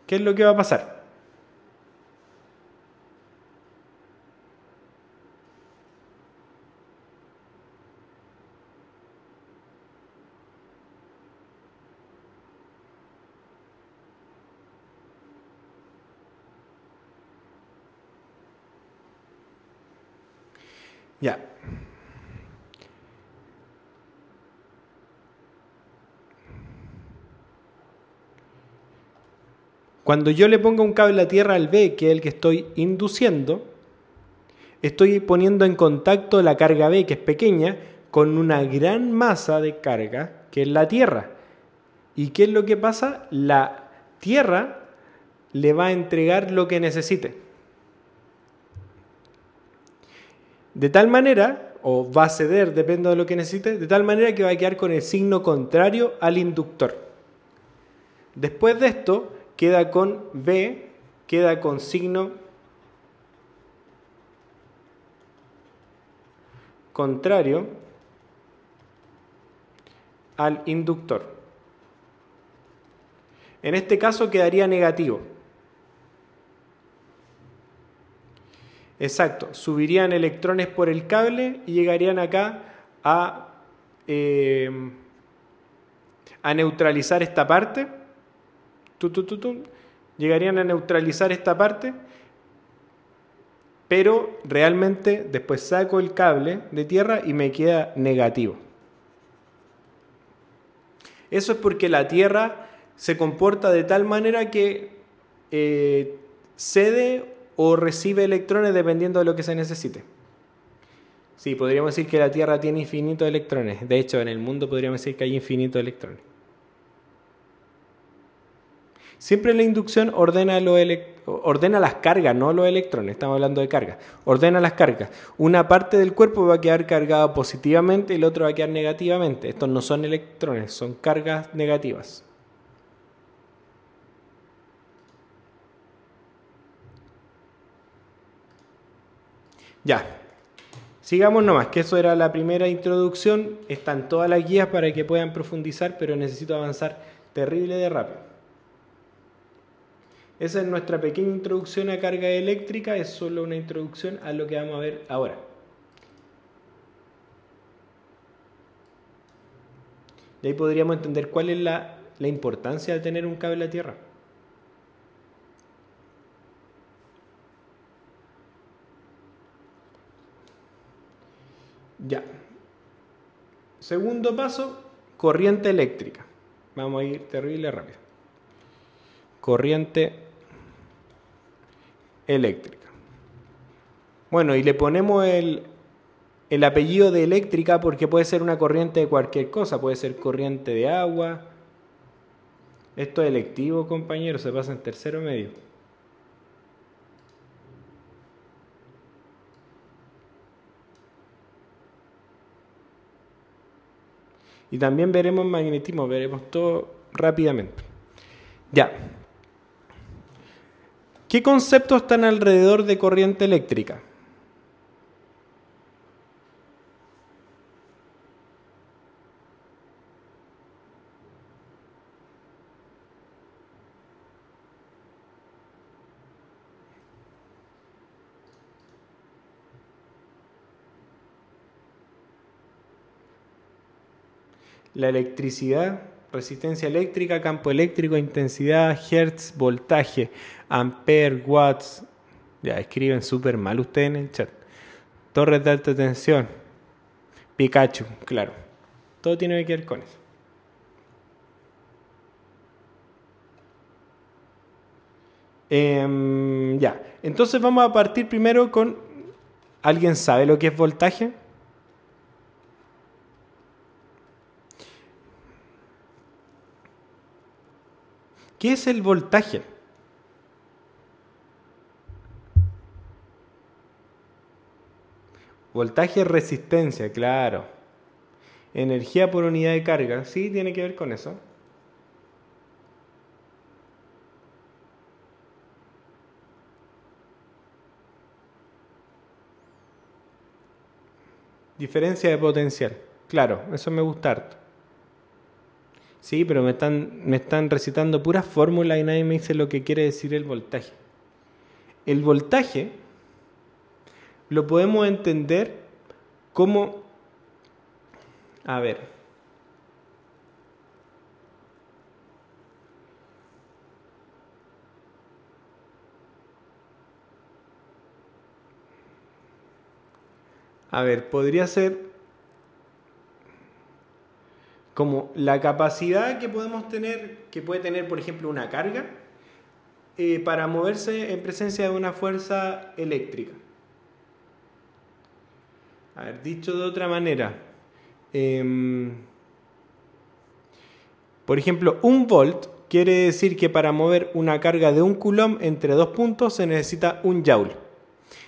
Speaker 1: ¿qué es lo que va a pasar? Ya. Cuando yo le ponga un cable a tierra al B, que es el que estoy induciendo, estoy poniendo en contacto la carga B, que es pequeña, con una gran masa de carga, que es la tierra. ¿Y qué es lo que pasa? La tierra le va a entregar lo que necesite. De tal manera, o va a ceder, depende de lo que necesite, de tal manera que va a quedar con el signo contrario al inductor. Después de esto, queda con B, queda con signo contrario al inductor. En este caso quedaría negativo. Exacto, subirían electrones por el cable y llegarían acá a neutralizar esta parte. Llegarían a neutralizar esta parte, pero realmente después saco el cable de tierra y me queda negativo. Eso es porque la tierra se comporta de tal manera que cede o recibe electrones dependiendo de lo que se necesite. Sí, podríamos decir que la Tierra tiene infinitos electrones. De hecho, en el mundo podríamos decir que hay infinitos electrones. Siempre la inducción ordena las cargas, no los electrones. Estamos hablando de cargas. Ordena las cargas. Una parte del cuerpo va a quedar cargada positivamente y el otro va a quedar negativamente. Estos no son electrones, son cargas negativas. Ya, sigamos nomás, que eso era la primera introducción. Están todas las guías para que puedan profundizar, pero necesito avanzar terrible de rápido. Esa es nuestra pequeña introducción a carga eléctrica, es solo una introducción a lo que vamos a ver ahora. Y ahí podríamos entender cuál es la importancia de tener un cable a tierra. Ya. Segundo paso, corriente eléctrica. Vamos a ir terrible rápido. Corriente eléctrica. Bueno, y le ponemos el apellido de eléctrica porque puede ser una corriente de cualquier cosa. Puede ser corriente de agua. Esto es electivo, compañeros, se pasa en tercero medio. Y también veremos magnetismo, veremos todo rápidamente. Ya. ¿Qué conceptos están alrededor de corriente eléctrica? La electricidad, resistencia eléctrica, campo eléctrico, intensidad, hertz, voltaje, ampere, watts. Ya, escriben súper mal ustedes en el chat. Torres de alta tensión. Pikachu, claro. Todo tiene que ver con eso. Ya, entonces vamos a partir primero con... ¿Alguien sabe lo que es voltaje? ¿Qué es el voltaje? Voltaje es resistencia, claro. Energía por unidad de carga, sí, tiene que ver con eso. Diferencia de potencial. Claro, eso me gusta harto. Sí, pero me están recitando puras fórmulas y nadie me dice lo que quiere decir el voltaje. El voltaje lo podemos entender como... A ver. A ver, podría ser como la capacidad que podemos tener, que puede tener, por ejemplo, una carga para moverse en presencia de una fuerza eléctrica. A ver, dicho de otra manera, por ejemplo, un volt quiere decir que para mover una carga de 1 coulomb entre 2 puntos se necesita 1 joule.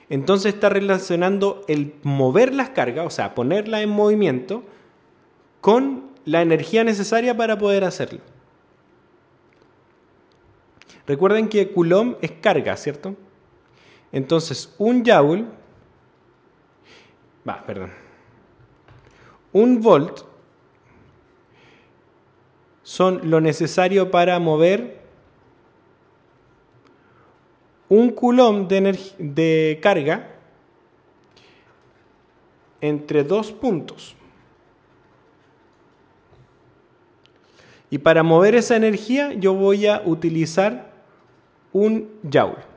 Speaker 1: Entonces está relacionando el mover las cargas, o sea, ponerlas en movimiento, con la energía necesaria para poder hacerlo. Recuerden que coulomb es carga, ¿cierto? Entonces, 1 joule, 1 volt son lo necesario para mover 1 coulomb de carga entre 2 puntos. Y para mover esa energía yo voy a utilizar 1 joule.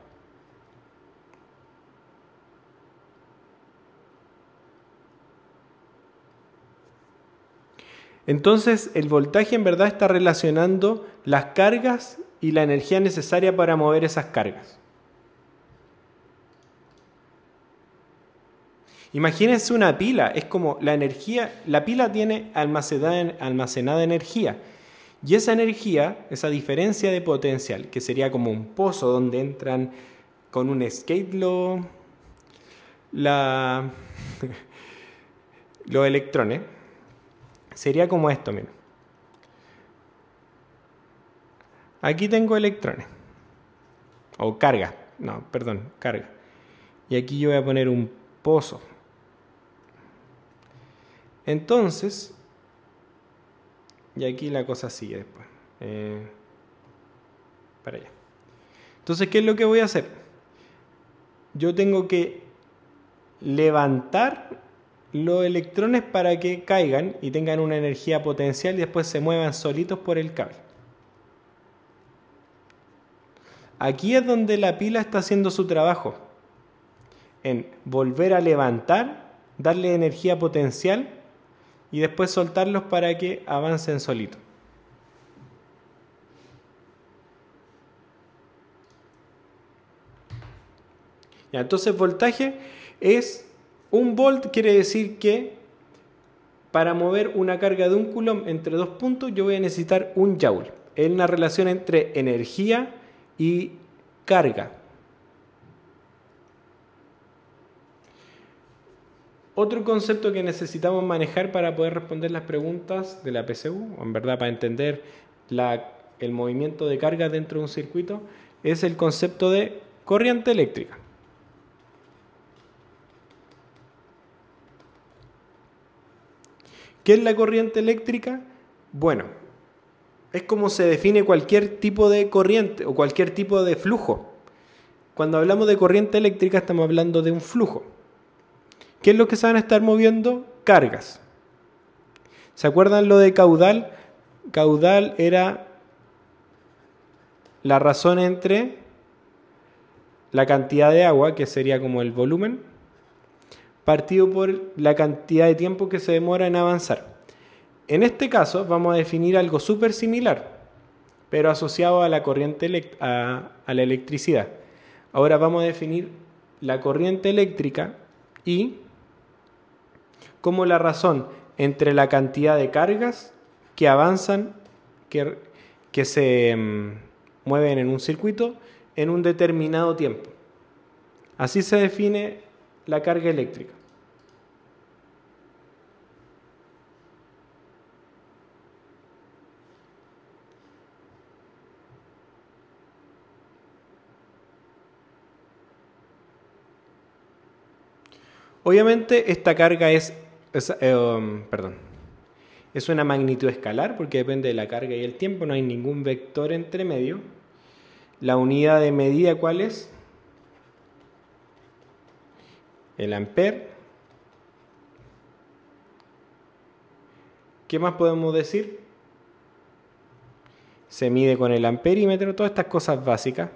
Speaker 1: Entonces el voltaje en verdad está relacionando las cargas y la energía necesaria para mover esas cargas. Imagínense una pila, es como la energía, la pila tiene almacenada energía. Y esa energía, esa diferencia de potencial, que sería como un pozo donde entran con un skate los electrones, sería como esto, miren. Aquí tengo electrones. O carga. No, perdón, carga. Y aquí yo voy a poner un pozo. Entonces, y aquí la cosa sigue después. Para allá. Entonces, ¿qué es lo que voy a hacer? Yo tengo que levantar los electrones para que caigan y tengan una energía potencial y después se muevan solitos por el cable. Aquí es donde la pila está haciendo su trabajo, en volver a levantar, darle energía potencial y después soltarlos para que avancen solitos. Ya, entonces voltaje es 1 volt, quiere decir que para mover una carga de 1 coulomb entre 2 puntos yo voy a necesitar 1 joule. Es una relación entre energía y carga. Otro concepto que necesitamos manejar para poder responder las preguntas de la PSU, o en verdad para entender el movimiento de carga dentro de un circuito, es el concepto de corriente eléctrica. ¿Qué es la corriente eléctrica? Bueno, es como se define cualquier tipo de corriente o cualquier tipo de flujo. Cuando hablamos de corriente eléctrica estamos hablando de un flujo. ¿Qué es lo que se van a estar moviendo? Cargas. ¿Se acuerdan lo de caudal? Caudal era la razón entre la cantidad de agua, que sería como el volumen, partido por la cantidad de tiempo que se demora en avanzar. En este caso vamos a definir algo súper similar, pero asociado a la corriente a la electricidad. Ahora vamos a definir la corriente eléctrica y como la razón entre la cantidad de cargas que avanzan, que se mueven en un circuito en un determinado tiempo. Así se define la carga eléctrica. Obviamente esta carga es una magnitud escalar porque depende de la carga y el tiempo, no hay ningún vector entre medio. La unidad de medida, ¿cuál es? El ampere. ¿Qué más podemos decir? Se mide con el amperímetro, todas estas cosas básicas.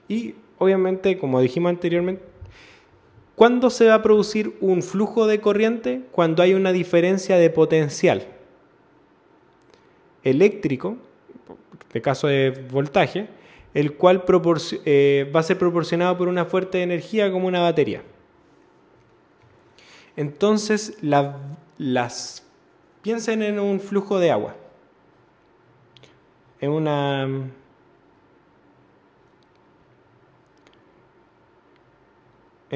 Speaker 1: Y obviamente, como dijimos anteriormente, ¿cuándo se va a producir un flujo de corriente? Cuando hay una diferencia de potencial eléctrico, en caso de voltaje, el cual va a ser proporcionado por una fuente de energía como una batería. Entonces, piensen en un flujo de agua, en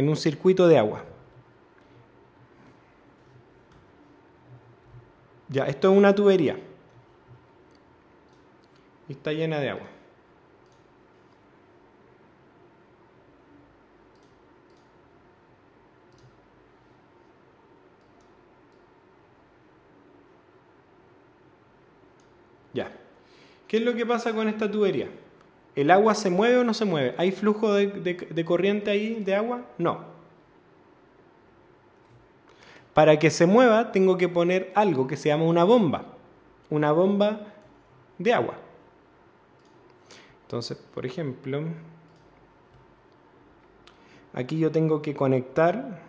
Speaker 1: un circuito de agua. Ya, esto es una tubería. Y está llena de agua. Ya. ¿Qué es lo que pasa con esta tubería? ¿El agua se mueve o no se mueve? ¿Hay flujo de corriente ahí de agua? No. Para que se mueva tengo que poner algo que se llama una bomba de agua. Entonces, por ejemplo, aquí yo tengo que conectar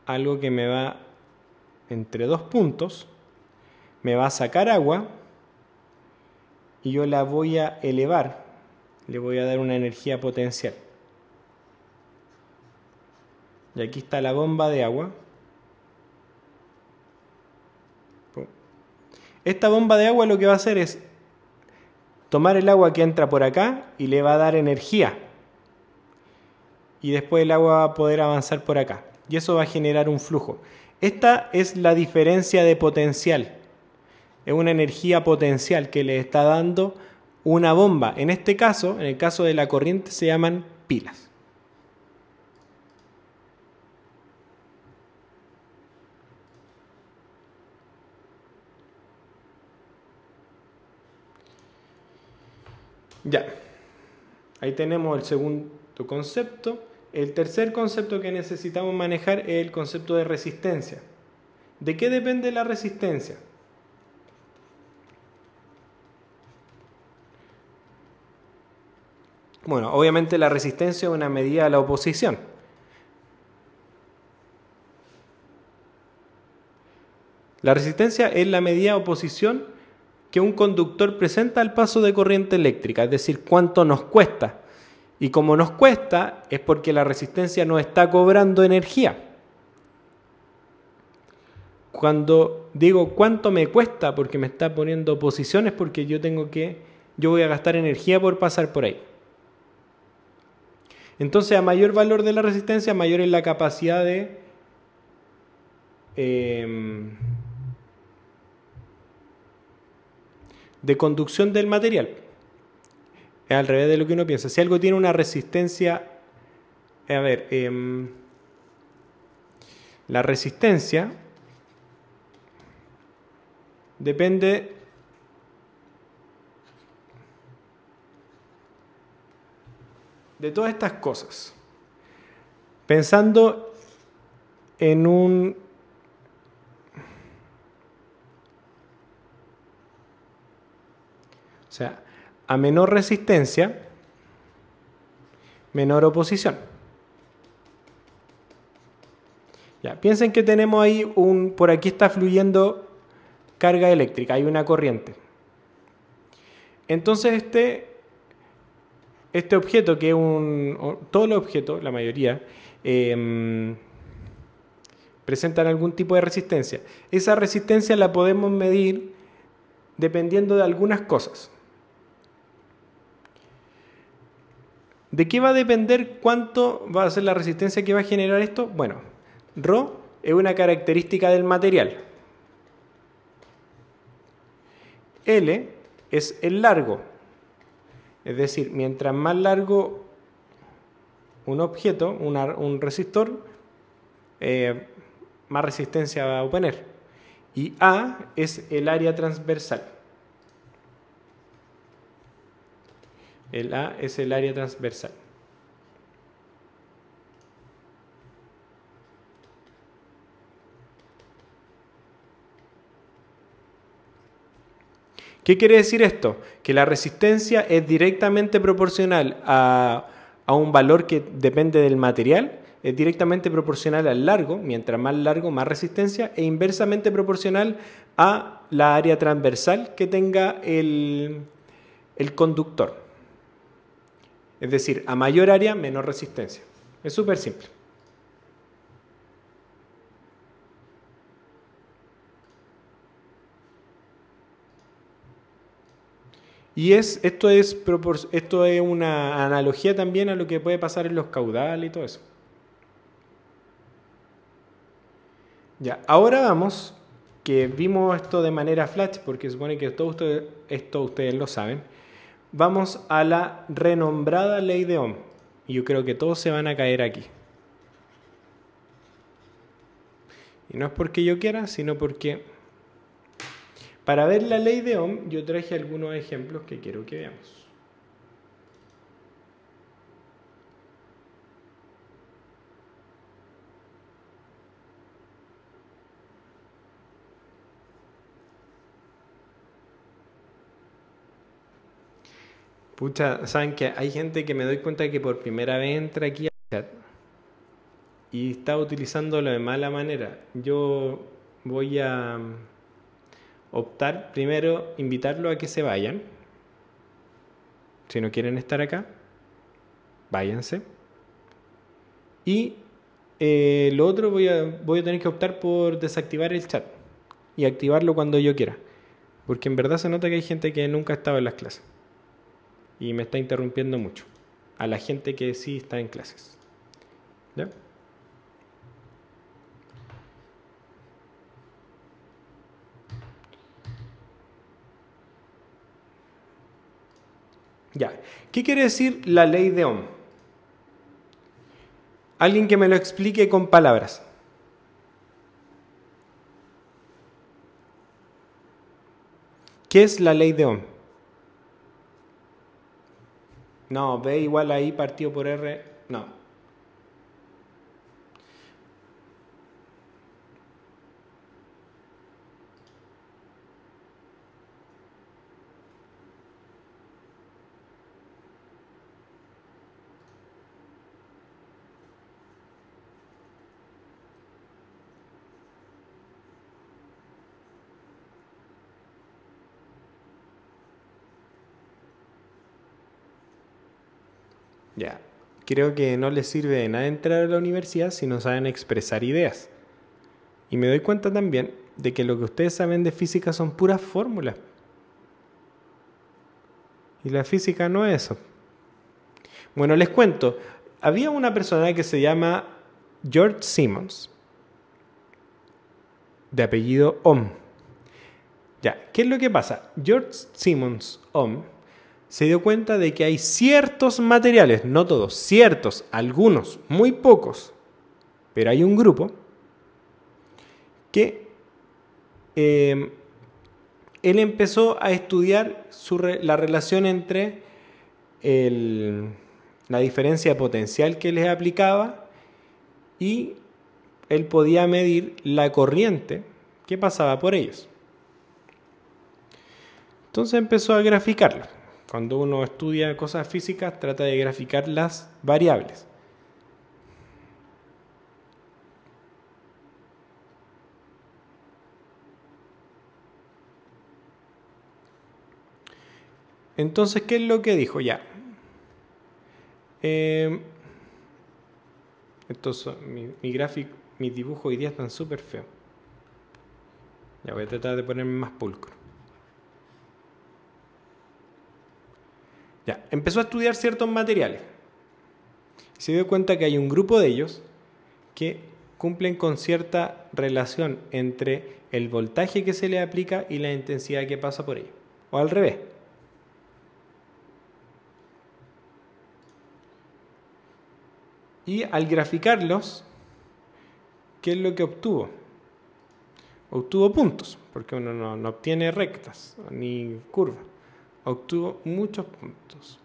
Speaker 1: algo que me va entre dos puntos, me va a sacar agua y yo la voy a elevar, le voy a dar una energía potencial. Y aquí está la bomba de agua. Esta bomba de agua lo que va a hacer es tomar el agua que entra por acá y le va a dar energía. Y después el agua va a poder avanzar por acá. Y eso va a generar un flujo. Esta es la diferencia de potencial. Es una energía potencial que le está dando una bomba. En este caso, en el caso de la corriente, se llaman pilas. Ya, ahí tenemos el segundo concepto. El tercer concepto que necesitamos manejar es el concepto de resistencia. ¿De qué depende la resistencia? Bueno, obviamente la resistencia es una medida de la oposición. La resistencia es la medida de oposición que un conductor presenta al paso de corriente eléctrica, es decir, cuánto nos cuesta. Y como nos cuesta es porque la resistencia nos está cobrando energía. Cuando digo cuánto me cuesta porque me está poniendo oposición es porque yo voy a gastar energía por pasar por ahí. Entonces, a mayor valor de la resistencia, mayor es la capacidad de conducción del material. Es al revés de lo que uno piensa. Si algo tiene una resistencia, la resistencia depende de todas estas cosas. Pensando en o sea, a menor resistencia, menor oposición. Ya, piensen que tenemos ahí por aquí está fluyendo carga eléctrica, hay una corriente. Entonces este objeto, que es todos los objetos, la mayoría, presentan algún tipo de resistencia. Esa resistencia la podemos medir dependiendo de algunas cosas. ¿De qué va a depender cuánto va a ser la resistencia que va a generar esto? Bueno, ρ es una característica del material. L es el largo. Es decir, mientras más largo un objeto, un resistor, más resistencia va a obtener. Y A es el área transversal. El A es el área transversal. ¿Qué quiere decir esto? Que la resistencia es directamente proporcional a un valor que depende del material, es directamente proporcional al largo, mientras más largo, más resistencia, e inversamente proporcional a la área transversal que tenga el conductor. Es decir, a mayor área, menor resistencia. Es súper simple. Y esto es una analogía también a lo que puede pasar en los caudales y todo eso. Ya, ahora vamos, que vimos esto de manera flash, porque supone que esto ustedes lo saben. Vamos a la renombrada ley de Ohm. Y yo creo que todos se van a caer aquí. Y no es porque yo quiera, sino porque para ver la ley de Ohm yo traje algunos ejemplos que quiero que veamos. Pucha, saben que hay gente que me doy cuenta que por primera vez entra aquí al chat y está utilizándolo de mala manera. Yo voy a optar primero, invitarlo a que se vayan. Si no quieren estar acá, váyanse. Y lo otro voy a tener que optar por desactivar el chat y activarlo cuando yo quiera. Porque en verdad se nota que hay gente que nunca ha estado en las clases y me está interrumpiendo mucho. A la gente que sí está en clases. ¿Ya? Ya. ¿Qué quiere decir la ley de Ohm? Alguien que me lo explique con palabras. ¿Qué es la ley de Ohm? No, B igual a I partido por R. No. Ya. Creo que no les sirve de nada entrar a la universidad si no saben expresar ideas. Y me doy cuenta también de que lo que ustedes saben de física son puras fórmulas. Y la física no es eso. Bueno, les cuento. Había una persona que se llama George Simmons, de apellido Ohm. Ya, ¿qué es lo que pasa? George Simmons Ohm se dio cuenta de que hay ciertos materiales, no todos, ciertos, algunos, muy pocos, pero hay un grupo que él empezó a estudiar la relación entre la diferencia potencial que les aplicaba y él podía medir la corriente que pasaba por ellos. Entonces empezó a graficarlo. Cuando uno estudia cosas físicas, trata de graficar las variables. Entonces, ¿qué es lo que dijo? Ya, Estos son, mi gráfico, mis dibujos hoy día están súper feos. Ya voy a tratar de ponerme más pulcro. Ya, empezó a estudiar ciertos materiales. Se dio cuenta que hay un grupo de ellos que cumplen con cierta relación entre el voltaje que se le aplica y la intensidad que pasa por ellos. O al revés. Y al graficarlos, ¿qué es lo que obtuvo? Obtuvo puntos, porque uno no obtiene rectas ni curvas. Obtuvo muchos puntos.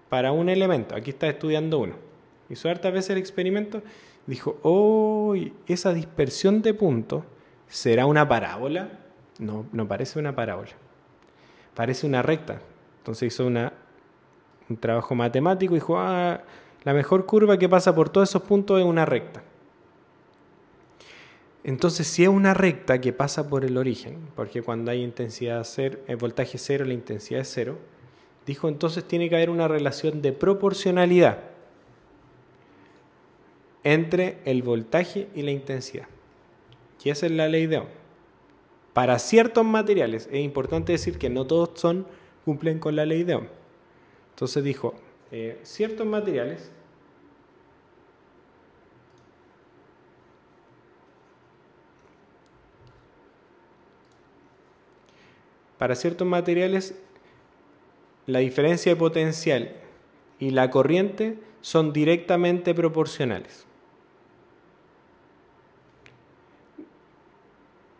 Speaker 1: Para un elemento, aquí está estudiando uno. Hizo hartas veces el experimento, dijo, oh, esa dispersión de puntos, ¿será una parábola? No, no parece una parábola. Parece una recta. Entonces hizo un trabajo matemático y dijo, la mejor curva que pasa por todos esos puntos es una recta. Entonces, si es una recta que pasa por el origen, porque cuando hay intensidad cero, el voltaje cero, la intensidad es cero, dijo entonces tiene que haber una relación de proporcionalidad entre el voltaje y la intensidad. Y esa es la ley de Ohm. Para ciertos materiales, es importante decir que no todos cumplen con la ley de Ohm. Entonces dijo, ciertos materiales la diferencia de potencial y la corriente son directamente proporcionales.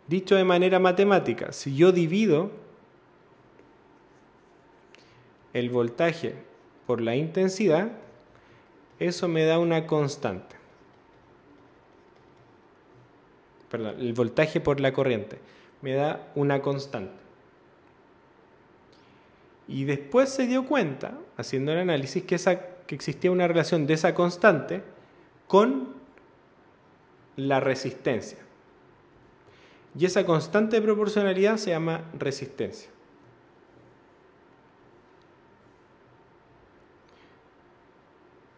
Speaker 1: Dicho de manera matemática, si yo divido el voltaje por la intensidad, eso me da una constante. Perdón, el voltaje por la corriente me da una constante. Y después se dio cuenta, haciendo el análisis, que existía una relación de esa constante con la resistencia. Y esa constante de proporcionalidad se llama resistencia.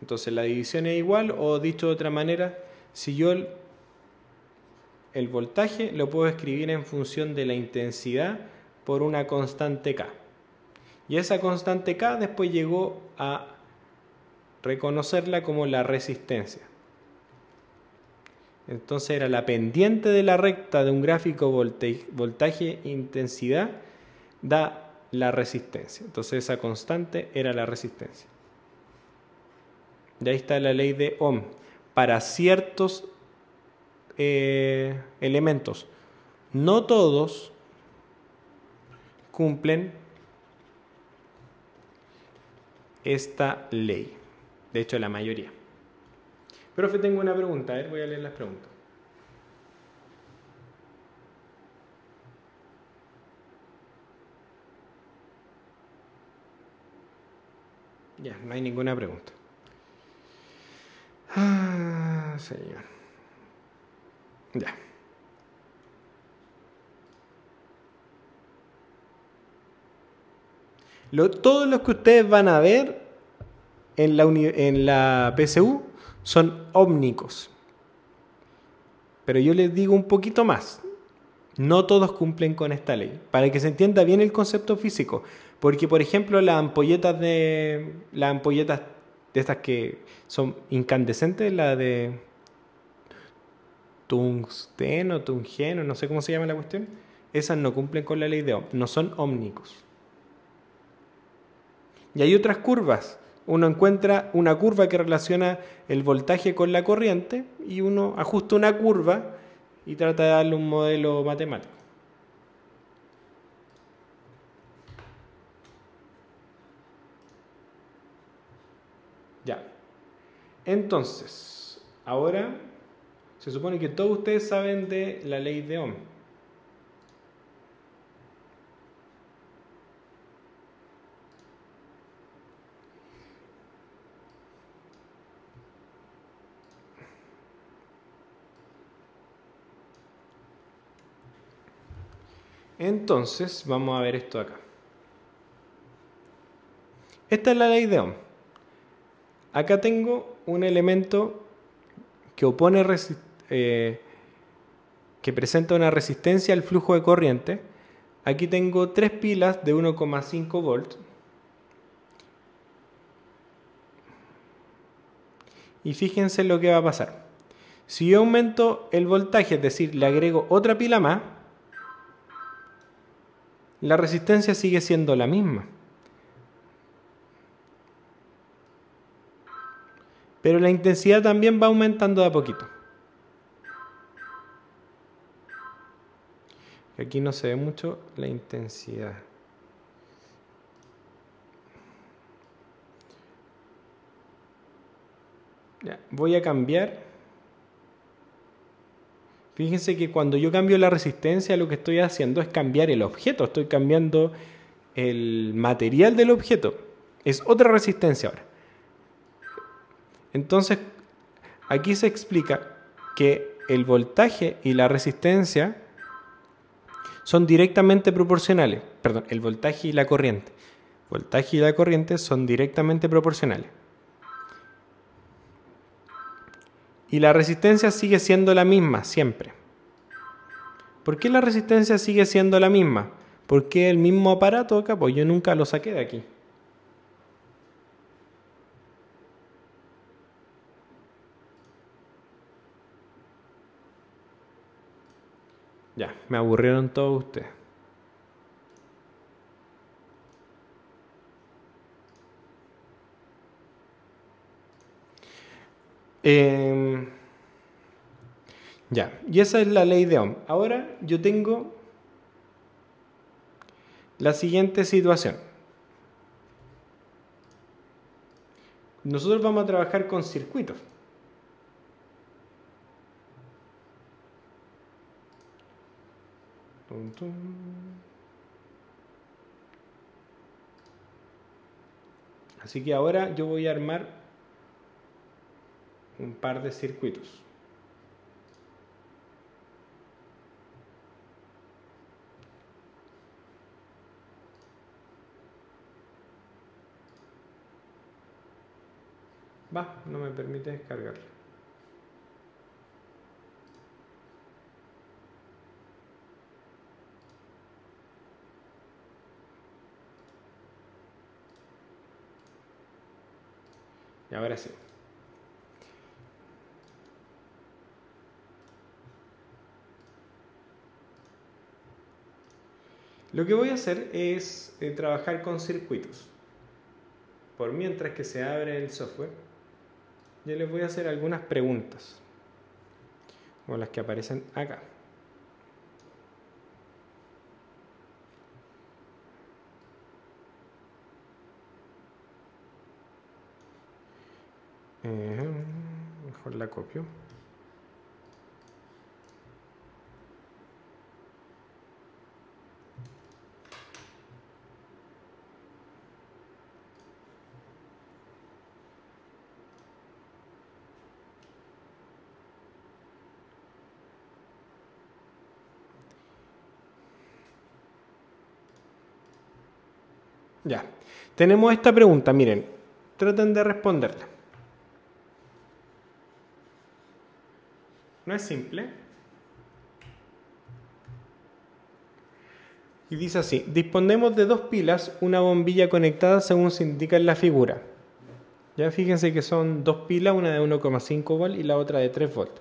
Speaker 1: Entonces la división es igual, o dicho de otra manera, si yo el voltaje lo puedo escribir en función de la intensidad por una constante K. Y esa constante K después llegó a reconocerla como la resistencia. Entonces era la pendiente de la recta de un gráfico voltaje-intensidad da la resistencia. Entonces esa constante era la resistencia. Y ahí está la ley de Ohm. Para ciertos elementos, no todos cumplen esta ley. De hecho, la mayoría. Profe, tengo una pregunta. A ver, voy a leer las preguntas. Ya, no hay ninguna pregunta. Señor. Ya. Todos los que ustedes van a ver en la PSU son ómnicos. Pero yo les digo un poquito más. No todos cumplen con esta ley. Para que se entienda bien el concepto físico. Porque, por ejemplo, las ampolletas de estas que son incandescentes, la de tungsteno, tungeno, no sé cómo se llama la cuestión, esas no cumplen con la ley de Ohm, no son ómnicos. Y hay otras curvas. Uno encuentra una curva que relaciona el voltaje con la corriente y uno ajusta una curva y trata de darle un modelo matemático. Ya. Entonces, ahora se supone que todos ustedes saben de la ley de Ohm. Entonces, vamos a ver esto acá. Esta es la ley de Ohm. Acá tengo un elemento que que presenta una resistencia al flujo de corriente. Aquí tengo tres pilas de 1,5 volts. Y fíjense lo que va a pasar. Si yo aumento el voltaje, es decir, le agrego otra pila más, la resistencia sigue siendo la misma. Pero la intensidad también va aumentando de a poquito. Aquí no se ve mucho la intensidad. Ya, voy a cambiar. Fíjense que cuando yo cambio la resistencia, lo que estoy haciendo es cambiar el objeto. Estoy cambiando el material del objeto. Es otra resistencia ahora. Entonces, aquí se explica que el voltaje y la resistencia son directamente proporcionales. Perdón, el voltaje y la corriente. Voltaje y la corriente son directamente proporcionales. Y la resistencia sigue siendo la misma siempre. ¿Por qué la resistencia sigue siendo la misma? Porque el mismo aparato acá, pues yo nunca lo saqué de aquí. Ya, me aburrieron todos ustedes. Ya, y esa es la ley de Ohm. Ahora yo tengo la siguiente situación. Nosotros vamos a trabajar con circuitos. Tum, tum. Así que ahora yo voy a armar un par de circuitos. Va, no me permite descargarlo. Y ahora sí. Lo que voy a hacer es trabajar con circuitos. Por mientras que se abre el software, yo les voy a hacer algunas preguntas, como las que aparecen acá. Mejor la copio. Ya. Tenemos esta pregunta, miren. Traten de responderla. No es simple. Y dice así: disponemos de dos pilas, una bombilla conectada según se indica en la figura. Ya fíjense que son dos pilas, una de 1,5 volt y la otra de 3 volts.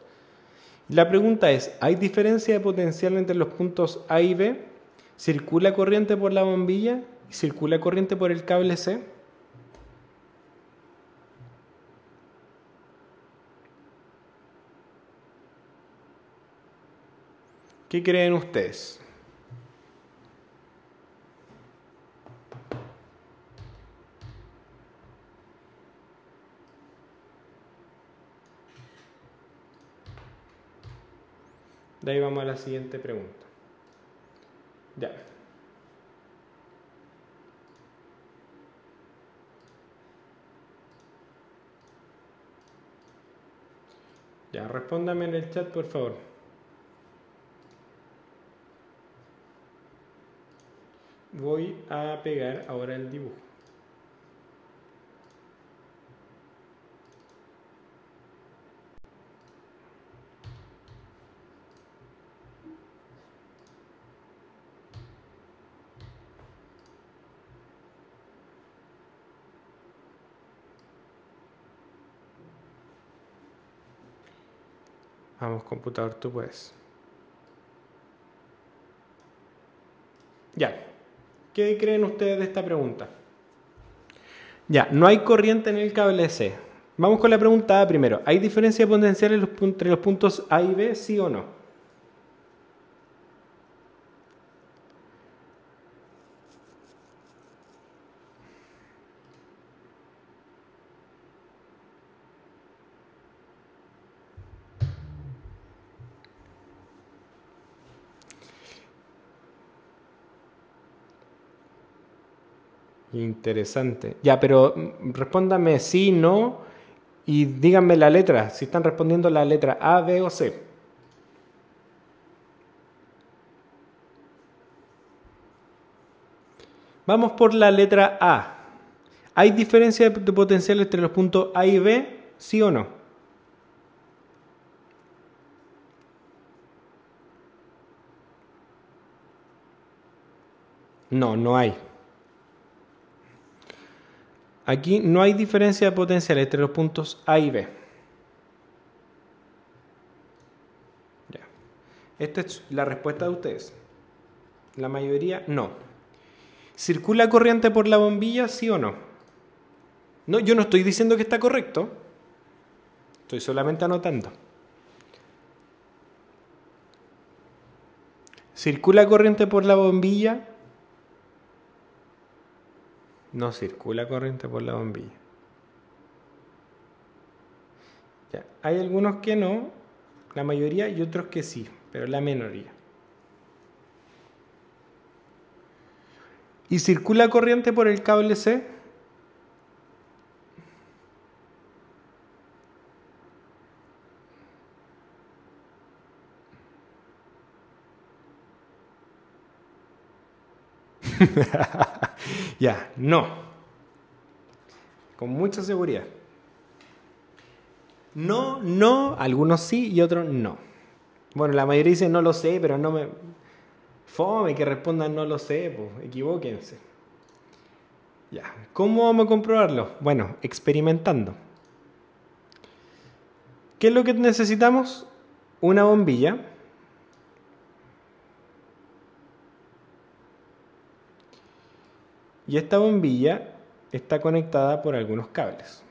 Speaker 1: La pregunta es, ¿hay diferencia de potencial entre los puntos A y B? ¿Circula corriente por la bombilla y circula corriente por el cable C? ¿Qué creen ustedes? De ahí vamos a la siguiente pregunta. Ya. Ya, respóndame en el chat, por favor. Voy a pegar ahora el dibujo. Vamos, computador, tú puedes. Ya. ¿Qué creen ustedes de esta pregunta? Ya, no hay corriente en el cable C. Vamos con la pregunta A primero. ¿Hay diferencia potencial entre los puntos A y B, sí o no? Interesante. Ya, pero respóndame sí, no y díganme la letra, si están respondiendo la letra A, B o C. Vamos por la letra A. ¿Hay diferencia de potencial entre los puntos A y B, sí o no? No, no hay. Aquí no hay diferencia de potencial entre los puntos A y B. Ya. Esta es la respuesta de ustedes. La mayoría no. ¿Circula corriente por la bombilla, sí o no? No, yo no estoy diciendo que está correcto. Estoy solamente anotando. ¿Circula corriente por la bombilla? No circula corriente por la bombilla. Ya. Hay algunos que no, la mayoría, y otros que sí, pero la minoría. ¿Y circula corriente por el cable C? Ya, no. Con mucha seguridad. No, no, algunos sí y otros no. Bueno, la mayoría dice no lo sé, pero no me... Fome que respondan no lo sé, pues, equivóquense. Ya, ¿cómo vamos a comprobarlo? Bueno, experimentando. ¿Qué es lo que necesitamos? Una bombilla. Y esta bombilla está conectada por algunos cables.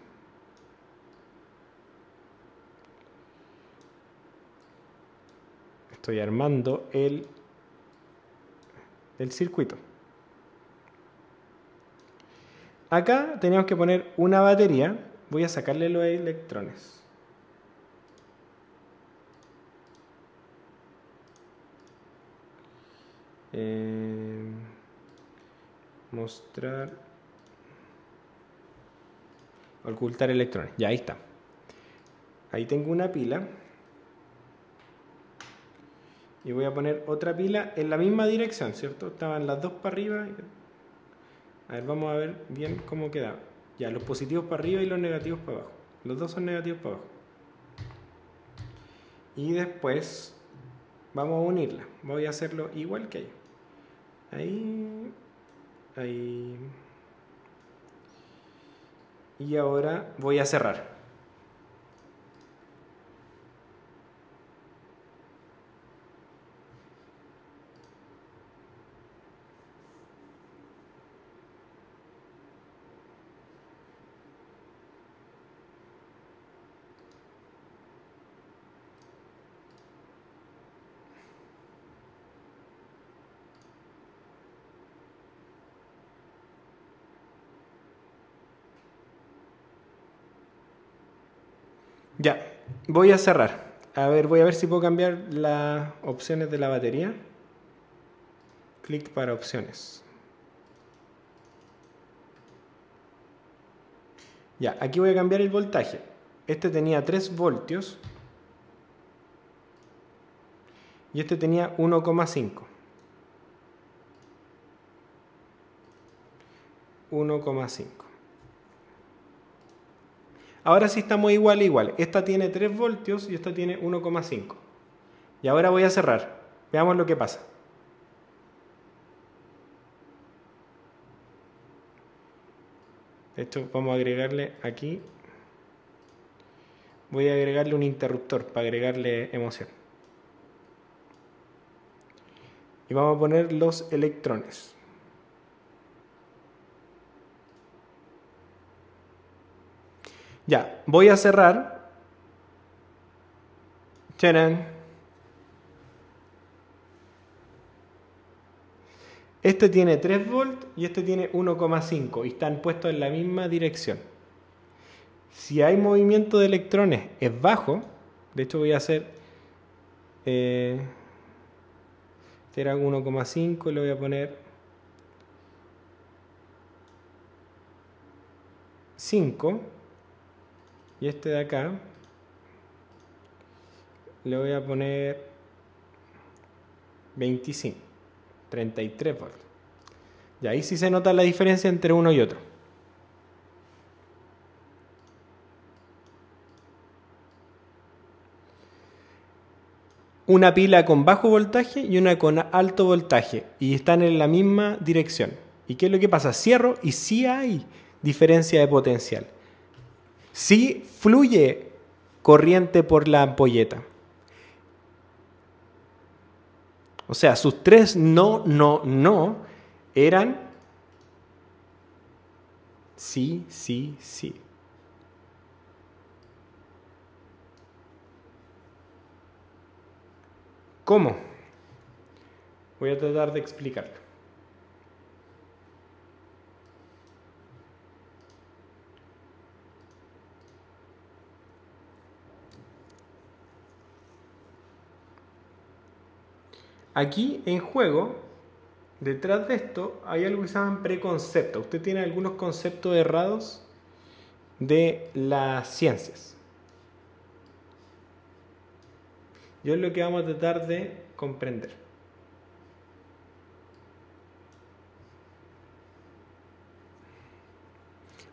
Speaker 1: Estoy armando el circuito. Acá tenemos que poner una batería. Voy a sacarle los electrones. Mostrar. Ocultar electrones. Ya, ahí está. Ahí tengo una pila. Y voy a poner otra pila en la misma dirección, ¿cierto? Estaban las dos para arriba. A ver, vamos a ver bien cómo queda. Ya, los positivos para arriba y los negativos para abajo. Los dos son negativos para abajo. Y después vamos a unirla. Voy a hacerlo igual que ahí. Ahí. Ahí. Y ahora voy a cerrar. Ya, voy a cerrar. A ver, voy a ver si puedo cambiar las opciones de la batería. Clic para opciones. Ya, aquí voy a cambiar el voltaje. Este tenía 3 voltios y este tenía 1,5. 1,5. Ahora sí estamos igual a igual. Esta tiene 3 voltios y esta tiene 1,5. Y ahora voy a cerrar. Veamos lo que pasa. De hecho, vamos a agregarle aquí voy a agregarle un interruptor para agregarle emoción. Y vamos a poner los electrones. Ya, voy a cerrar. ¡Tarán! Este tiene 3 volts y este tiene 1,5 y están puestos en la misma dirección. Si hay movimiento de electrones es bajo, de hecho voy a hacer, este era 1,5 y le voy a poner 5 y este de acá le voy a poner 25, 33 volts. Y ahí sí se nota la diferencia entre uno y otro. Una pila con bajo voltaje y una con alto voltaje y están en la misma dirección. ¿Y qué es lo que pasa? Cierro y sí hay diferencia de potencial. Sí fluye corriente por la ampolleta. O sea, sus 3 no eran sí, sí, sí. ¿Cómo? Voy a tratar de explicarlo. Aquí en juego, detrás de esto, hay algo que se llaman preconceptos. Usted tiene algunos conceptos errados de las ciencias. Yo es lo que vamos a tratar de comprender.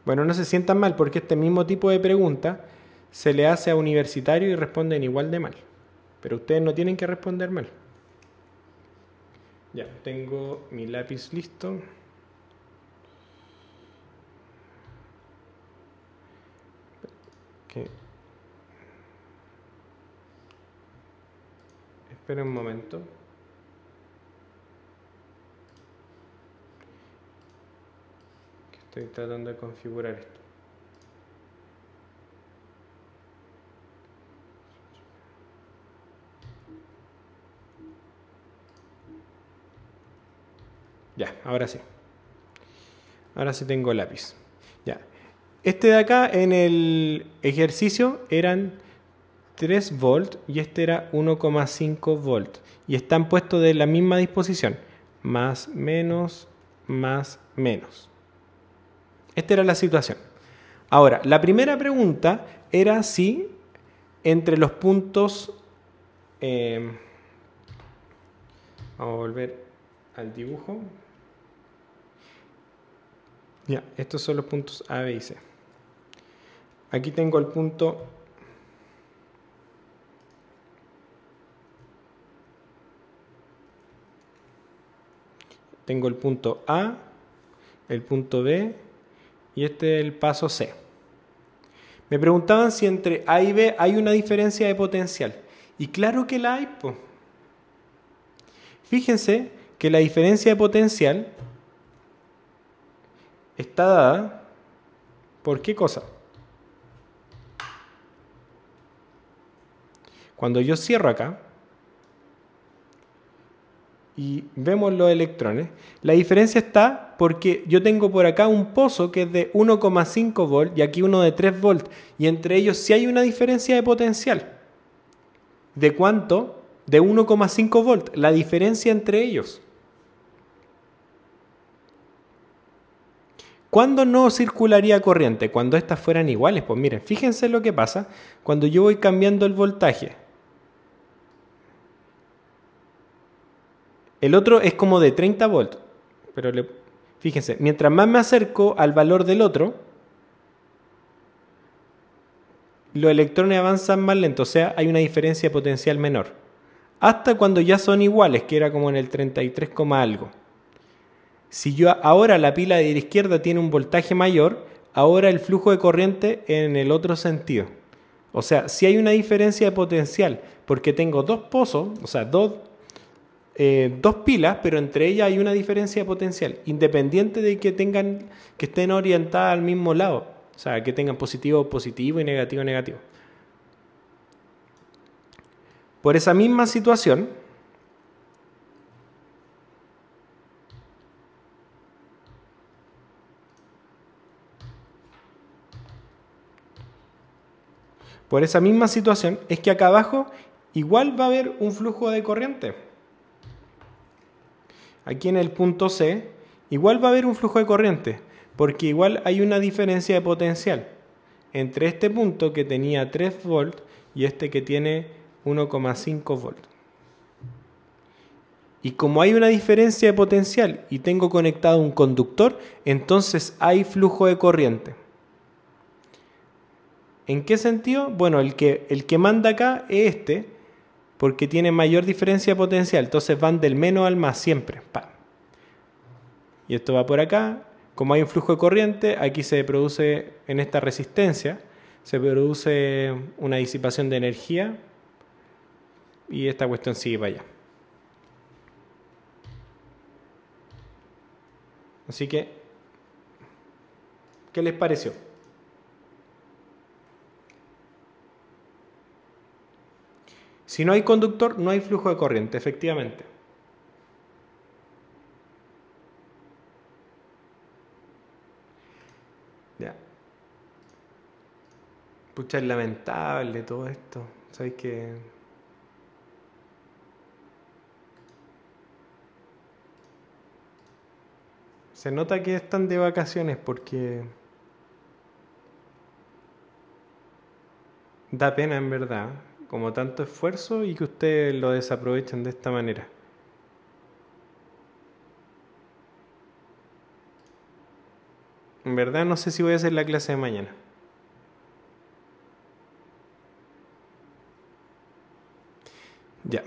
Speaker 1: Bueno, no se sientan mal porque este mismo tipo de pregunta se le hace a universitarios y responden igual de mal. Pero ustedes no tienen que responder mal. Ya, tengo mi lápiz listo. Okay. Espera un momento. Que estoy tratando de configurar esto. Ya, ahora sí. Ahora sí tengo lápiz. Ya. Este de acá en el ejercicio eran 3 volts y este era 1,5 volts. Y están puestos de la misma disposición. Más, menos, más, menos. Esta era la situación. Ahora, la primera pregunta era si entre los puntos... vamos a volver al dibujo. Ya, estos son los puntos A, B y C. Aquí tengo el punto A, el punto B y este es el paso C. Me preguntaban si entre A y B hay una diferencia de potencial. Y claro que la hay, po. Fíjense que la diferencia de potencial está dada por ¿qué cosa? Cuando yo cierro acá y vemos los electrones, la diferencia está porque yo tengo por acá un pozo que es de 1,5 volts y aquí uno de 3 volts y entre ellos sí hay una diferencia de potencial. ¿De cuánto? De 1,5 volts, la diferencia entre ellos. ¿Cuándo no circularía corriente? Cuando estas fueran iguales. Pues miren, fíjense lo que pasa cuando yo voy cambiando el voltaje. El otro es como de 30 volts. Pero fíjense, mientras más me acerco al valor del otro, los electrones avanzan más lento. O sea, hay una diferencia de potencial menor. Hasta cuando ya son iguales, que era como en el 33, algo. Si yo ahora la pila de la izquierda tiene un voltaje mayor, ahora el flujo de corriente en el otro sentido. O sea, si hay una diferencia de potencial, porque tengo dos pozos, o sea, dos pilas, pero entre ellas hay una diferencia de potencial, independiente de que estén orientadas al mismo lado. O sea, que tengan positivo positivo y negativo negativo. Por esa misma situación, es que acá abajo igual va a haber un flujo de corriente. Aquí en el punto C, igual va a haber un flujo de corriente, porque igual hay una diferencia de potencial entre este punto que tenía 3 volts y este que tiene 1,5 volts. Y como hay una diferencia de potencial y tengo conectado un conductor, entonces hay flujo de corriente. ¿En qué sentido? Bueno, el que manda acá es este, porque tiene mayor diferencia de potencial, entonces van del menos al más siempre. ¡Pam! Y esto va por acá. Como hay un flujo de corriente, aquí se produce, en esta resistencia, se produce una disipación de energía y esta cuestión sigue para allá. Así que, ¿qué les pareció? Si no hay conductor, no hay flujo de corriente, efectivamente. Ya. Pucha, es lamentable todo esto. ¿Sabes qué? Se nota que están de vacaciones porque da pena en verdad, como tanto esfuerzo y que ustedes lo desaprovechen de esta manera. En verdad no sé si voy a hacer la clase de mañana. Ya.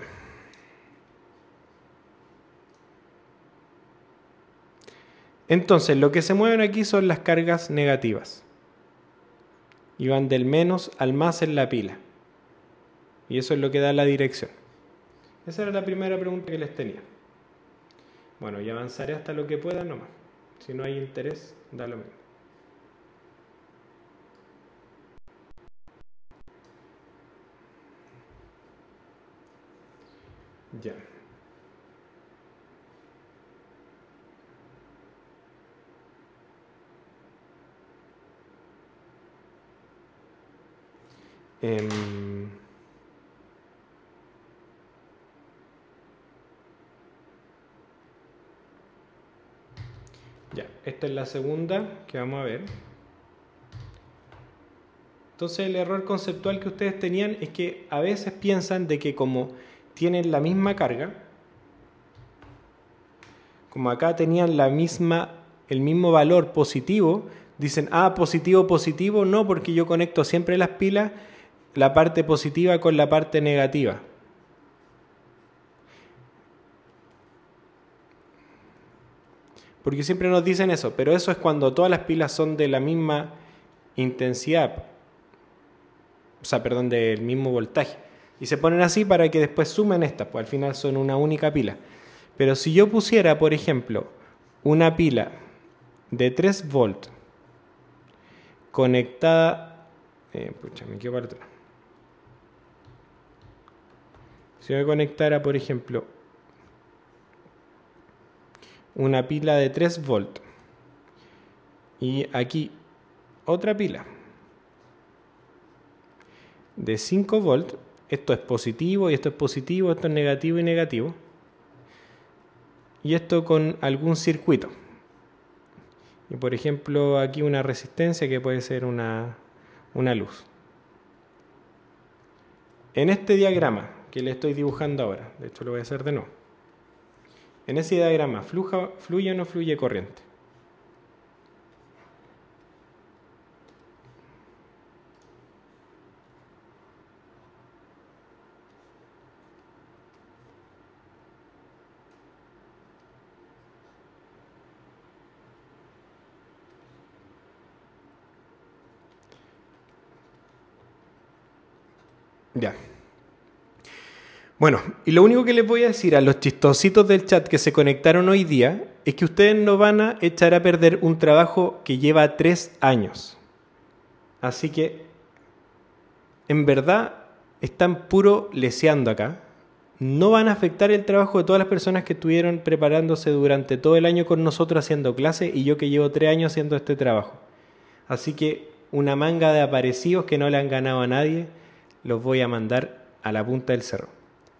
Speaker 1: Entonces, lo que se mueven aquí son las cargas negativas. Y van del menos al más en la pila. Y eso es lo que da la dirección. Esa era la primera pregunta que les tenía. Bueno, y avanzaré hasta lo que pueda nomás. Si no hay interés, da lo mismo. Ya. Em, ya, esta es la segunda que vamos a ver. Entonces el error conceptual que ustedes tenían es que a veces piensan de que como tienen la misma carga, como acá tenían el mismo valor positivo, dicen, positivo, positivo, no, porque yo conecto siempre las pilas, la parte positiva con la parte negativa. Porque siempre nos dicen eso, pero eso es cuando todas las pilas son de la misma intensidad, o sea, perdón, del mismo voltaje. Y se ponen así para que después sumen estas, pues al final son una única pila. Pero si yo pusiera, por ejemplo, una pila de 3 volts conectada, me quedo para atrás. Si yo conectara, por ejemplo, una pila de 3 volts y aquí otra pila de 5 volts, esto es positivo y esto es positivo, esto es negativo y negativo, y esto con algún circuito. Y por ejemplo aquí una resistencia que puede ser una luz. En este diagrama que le estoy dibujando ahora, de hecho lo voy a hacer de nuevo, en ese diagrama, ¿fluye o no fluye corriente? Ya. Bueno, y lo único que les voy a decir a los chistositos del chat que se conectaron hoy día es que ustedes no van a echar a perder un trabajo que lleva 3 años. Así que, en verdad, están puro leseando acá. No van a afectar el trabajo de todas las personas que estuvieron preparándose durante todo el año con nosotros haciendo clases y yo que llevo 3 años haciendo este trabajo. Así que una manga de aparecidos que no le han ganado a nadie, los voy a mandar a la punta del cerro.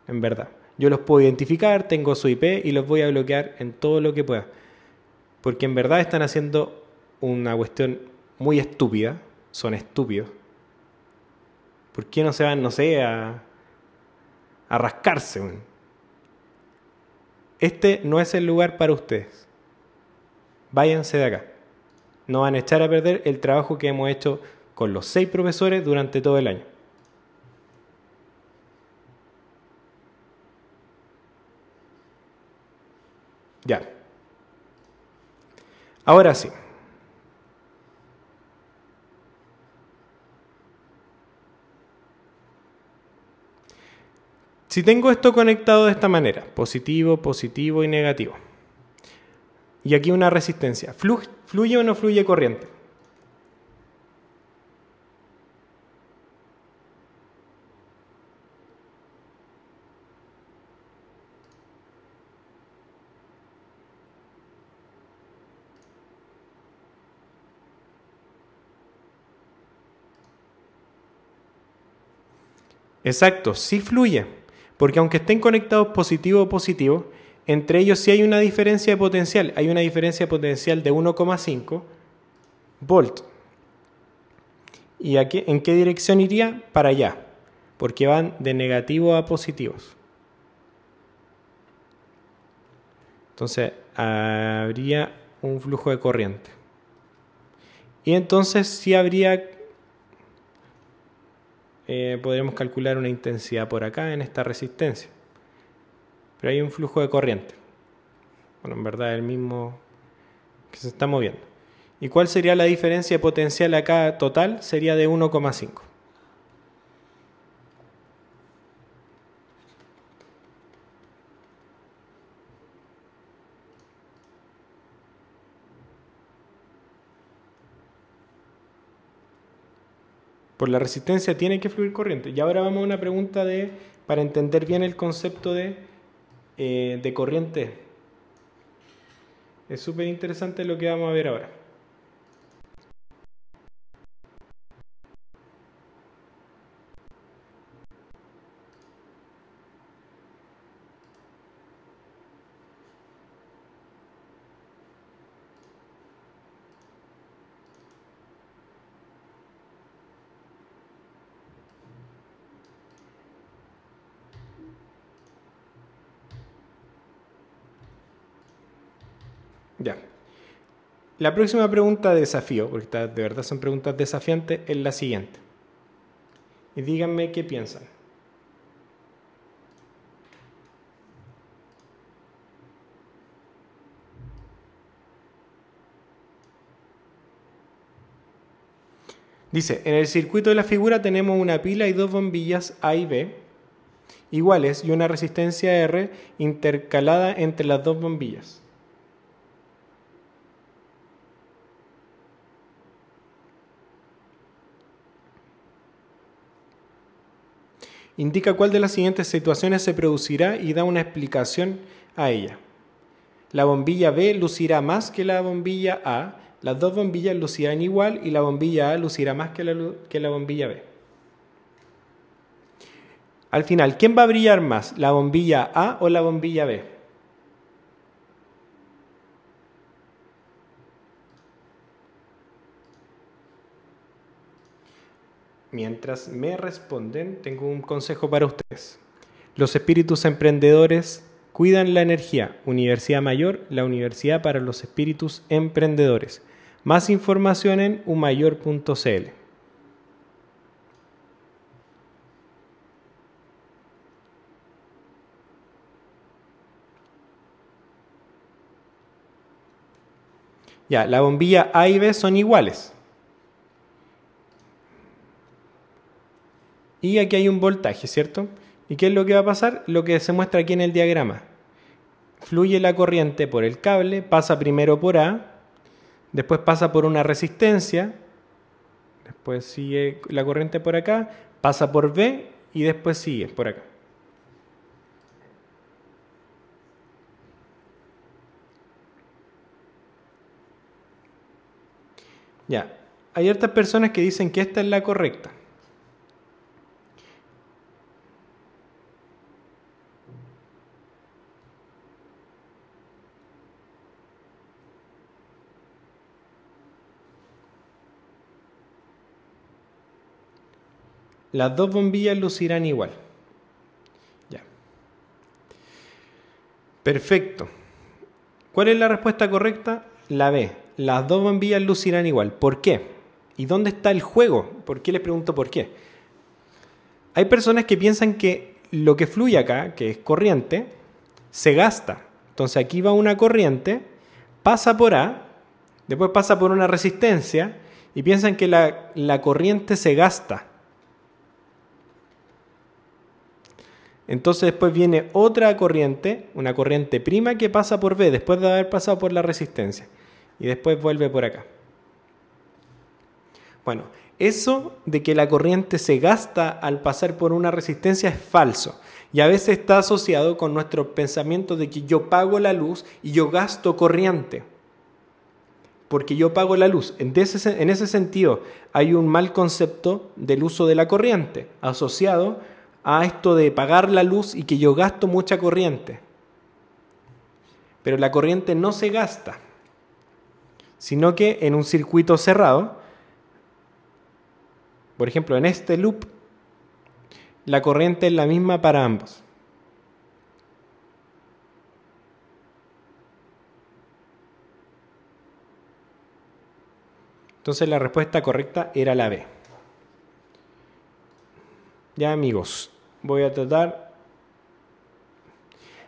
Speaker 1: En verdad. Yo los puedo identificar, tengo su IP y los voy a bloquear en todo lo que pueda. Porque en verdad están haciendo una cuestión muy estúpida. Son estúpidos. ¿Por qué no se van, no sé, a rascarse? Man? Este no es el lugar para ustedes. Váyanse de acá. No van a echar a perder el trabajo que hemos hecho con los 6 profesores durante todo el año. Ya. Ahora sí. Si tengo esto conectado de esta manera, positivo, positivo y negativo. Y aquí una resistencia. ¿Fluye o no fluye corriente? Exacto, sí fluye. Porque aunque estén conectados positivo o positivo, entre ellos sí hay una diferencia de potencial. Hay una diferencia de potencial de 1,5 volt. ¿Y en qué dirección iría? Para allá. Porque van de negativo a positivos. Entonces habría un flujo de corriente. Y entonces sí habría, podríamos calcular una intensidad por acá en esta resistencia. Pero hay un flujo de corriente. Bueno, en verdad es el mismo que se está moviendo. ¿Y cuál sería la diferencia potencial acá total? Sería de 1,5. Por la resistencia tiene que fluir corriente. Y ahora vamos a una pregunta para entender bien el concepto de corriente. Es súper interesante lo que vamos a ver ahora. Ya. La próxima pregunta de desafío, porque de verdad son preguntas desafiantes, es la siguiente. Y díganme qué piensan. Dice, en el circuito de la figura tenemos una pila y 2 bombillas A y B iguales y una resistencia R intercalada entre las 2 bombillas. Indica cuál de las siguientes situaciones se producirá y da una explicación a ella. La bombilla B lucirá más que la bombilla A, las 2 bombillas lucirán igual y la bombilla A lucirá más que la bombilla B. Al final, ¿quién va a brillar más? ¿La bombilla A o la bombilla B? Mientras me responden, tengo un consejo para ustedes. Los espíritus emprendedores cuidan la energía. Universidad Mayor, la universidad para los espíritus emprendedores. Más información en umayor.cl. Ya, la bombilla A y B son iguales. y aquí hay un voltaje, ¿cierto? ¿Y qué es lo que va a pasar? Lo que se muestra aquí en el diagrama. Fluye la corriente por el cable, pasa primero por A, después pasa por una resistencia, después sigue la corriente por acá, pasa por B y después sigue por acá. Ya, hay otras personas que dicen que esta es la correcta. Las dos bombillas lucirán igual. Ya. Perfecto. ¿Cuál es la respuesta correcta? La B. Las dos bombillas lucirán igual. ¿Por qué? ¿Y dónde está el juego? ¿Por qué les pregunto por qué? Hay personas que piensan que lo que fluye acá, que es corriente, se gasta. Entonces aquí va una corriente, pasa por A, después pasa por una resistencia y piensan que la corriente se gasta. Entonces después viene otra corriente, una corriente prima que pasa por B después de haber pasado por la resistencia. Y después vuelve por acá. Bueno, eso de que la corriente se gasta al pasar por una resistencia es falso. Y a veces está asociado con nuestro pensamiento de que yo pago la luz y yo gasto corriente. Porque yo pago la luz. En ese sentido, hay un mal concepto del uso de la corriente, asociado a esto de pagar la luz y que yo gasto mucha corriente. Pero la corriente no se gasta, sino que en un circuito cerrado, por ejemplo, en este loop, la corriente es la misma para ambos. Entonces la respuesta correcta era la B. Ya, amigos, voy a tratar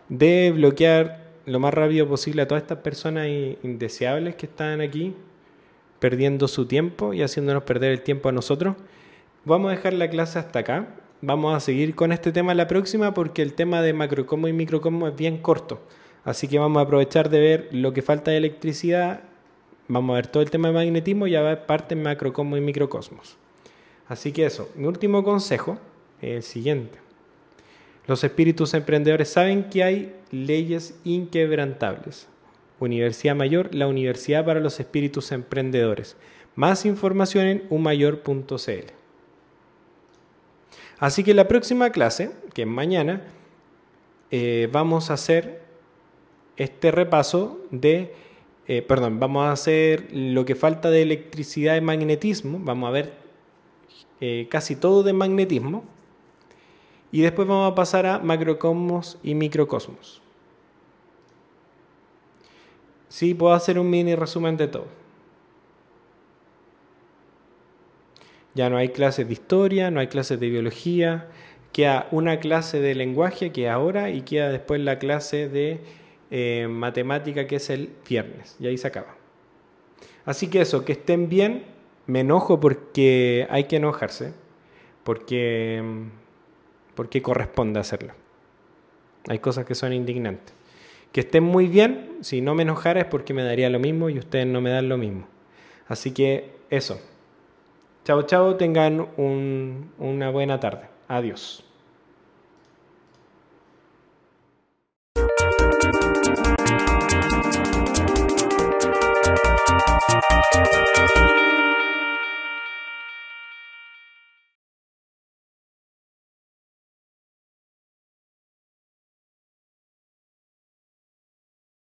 Speaker 1: de bloquear lo más rápido posible a todas estas personas indeseables que están aquí perdiendo su tiempo y haciéndonos perder el tiempo a nosotros. Vamos a dejar la clase hasta acá. Vamos a seguir con este tema la próxima porque el tema de macrocosmos y microcosmos es bien corto. Así que vamos a aprovechar de ver lo que falta de electricidad. Vamos a ver todo el tema de magnetismo y a ver parte en macrocosmos y microcosmos. Así que eso, mi último consejo es el siguiente. Los espíritus emprendedores saben que hay leyes inquebrantables. Universidad Mayor, la universidad para los espíritus emprendedores. Más información en umayor.cl. Así que la próxima clase, que es mañana, vamos a hacer este repaso de, vamos a hacer lo que falta de electricidad y magnetismo. Vamos a ver casi todo de magnetismo. Y después vamos a pasar a macrocosmos y microcosmos. Sí, puedo hacer un mini resumen de todo. Ya no hay clases de historia, no hay clases de biología. Queda una clase de lenguaje que es ahora y queda después la clase de matemática que es el viernes. Y ahí se acaba. Así que eso, que estén bien. Me enojo porque hay que enojarse. Porque corresponde hacerlo. Hay cosas que son indignantes. Que estén muy bien, si no me enojara es porque me daría lo mismo y ustedes no me dan lo mismo. Así que eso. Chao, chao, tengan una buena tarde. Adiós.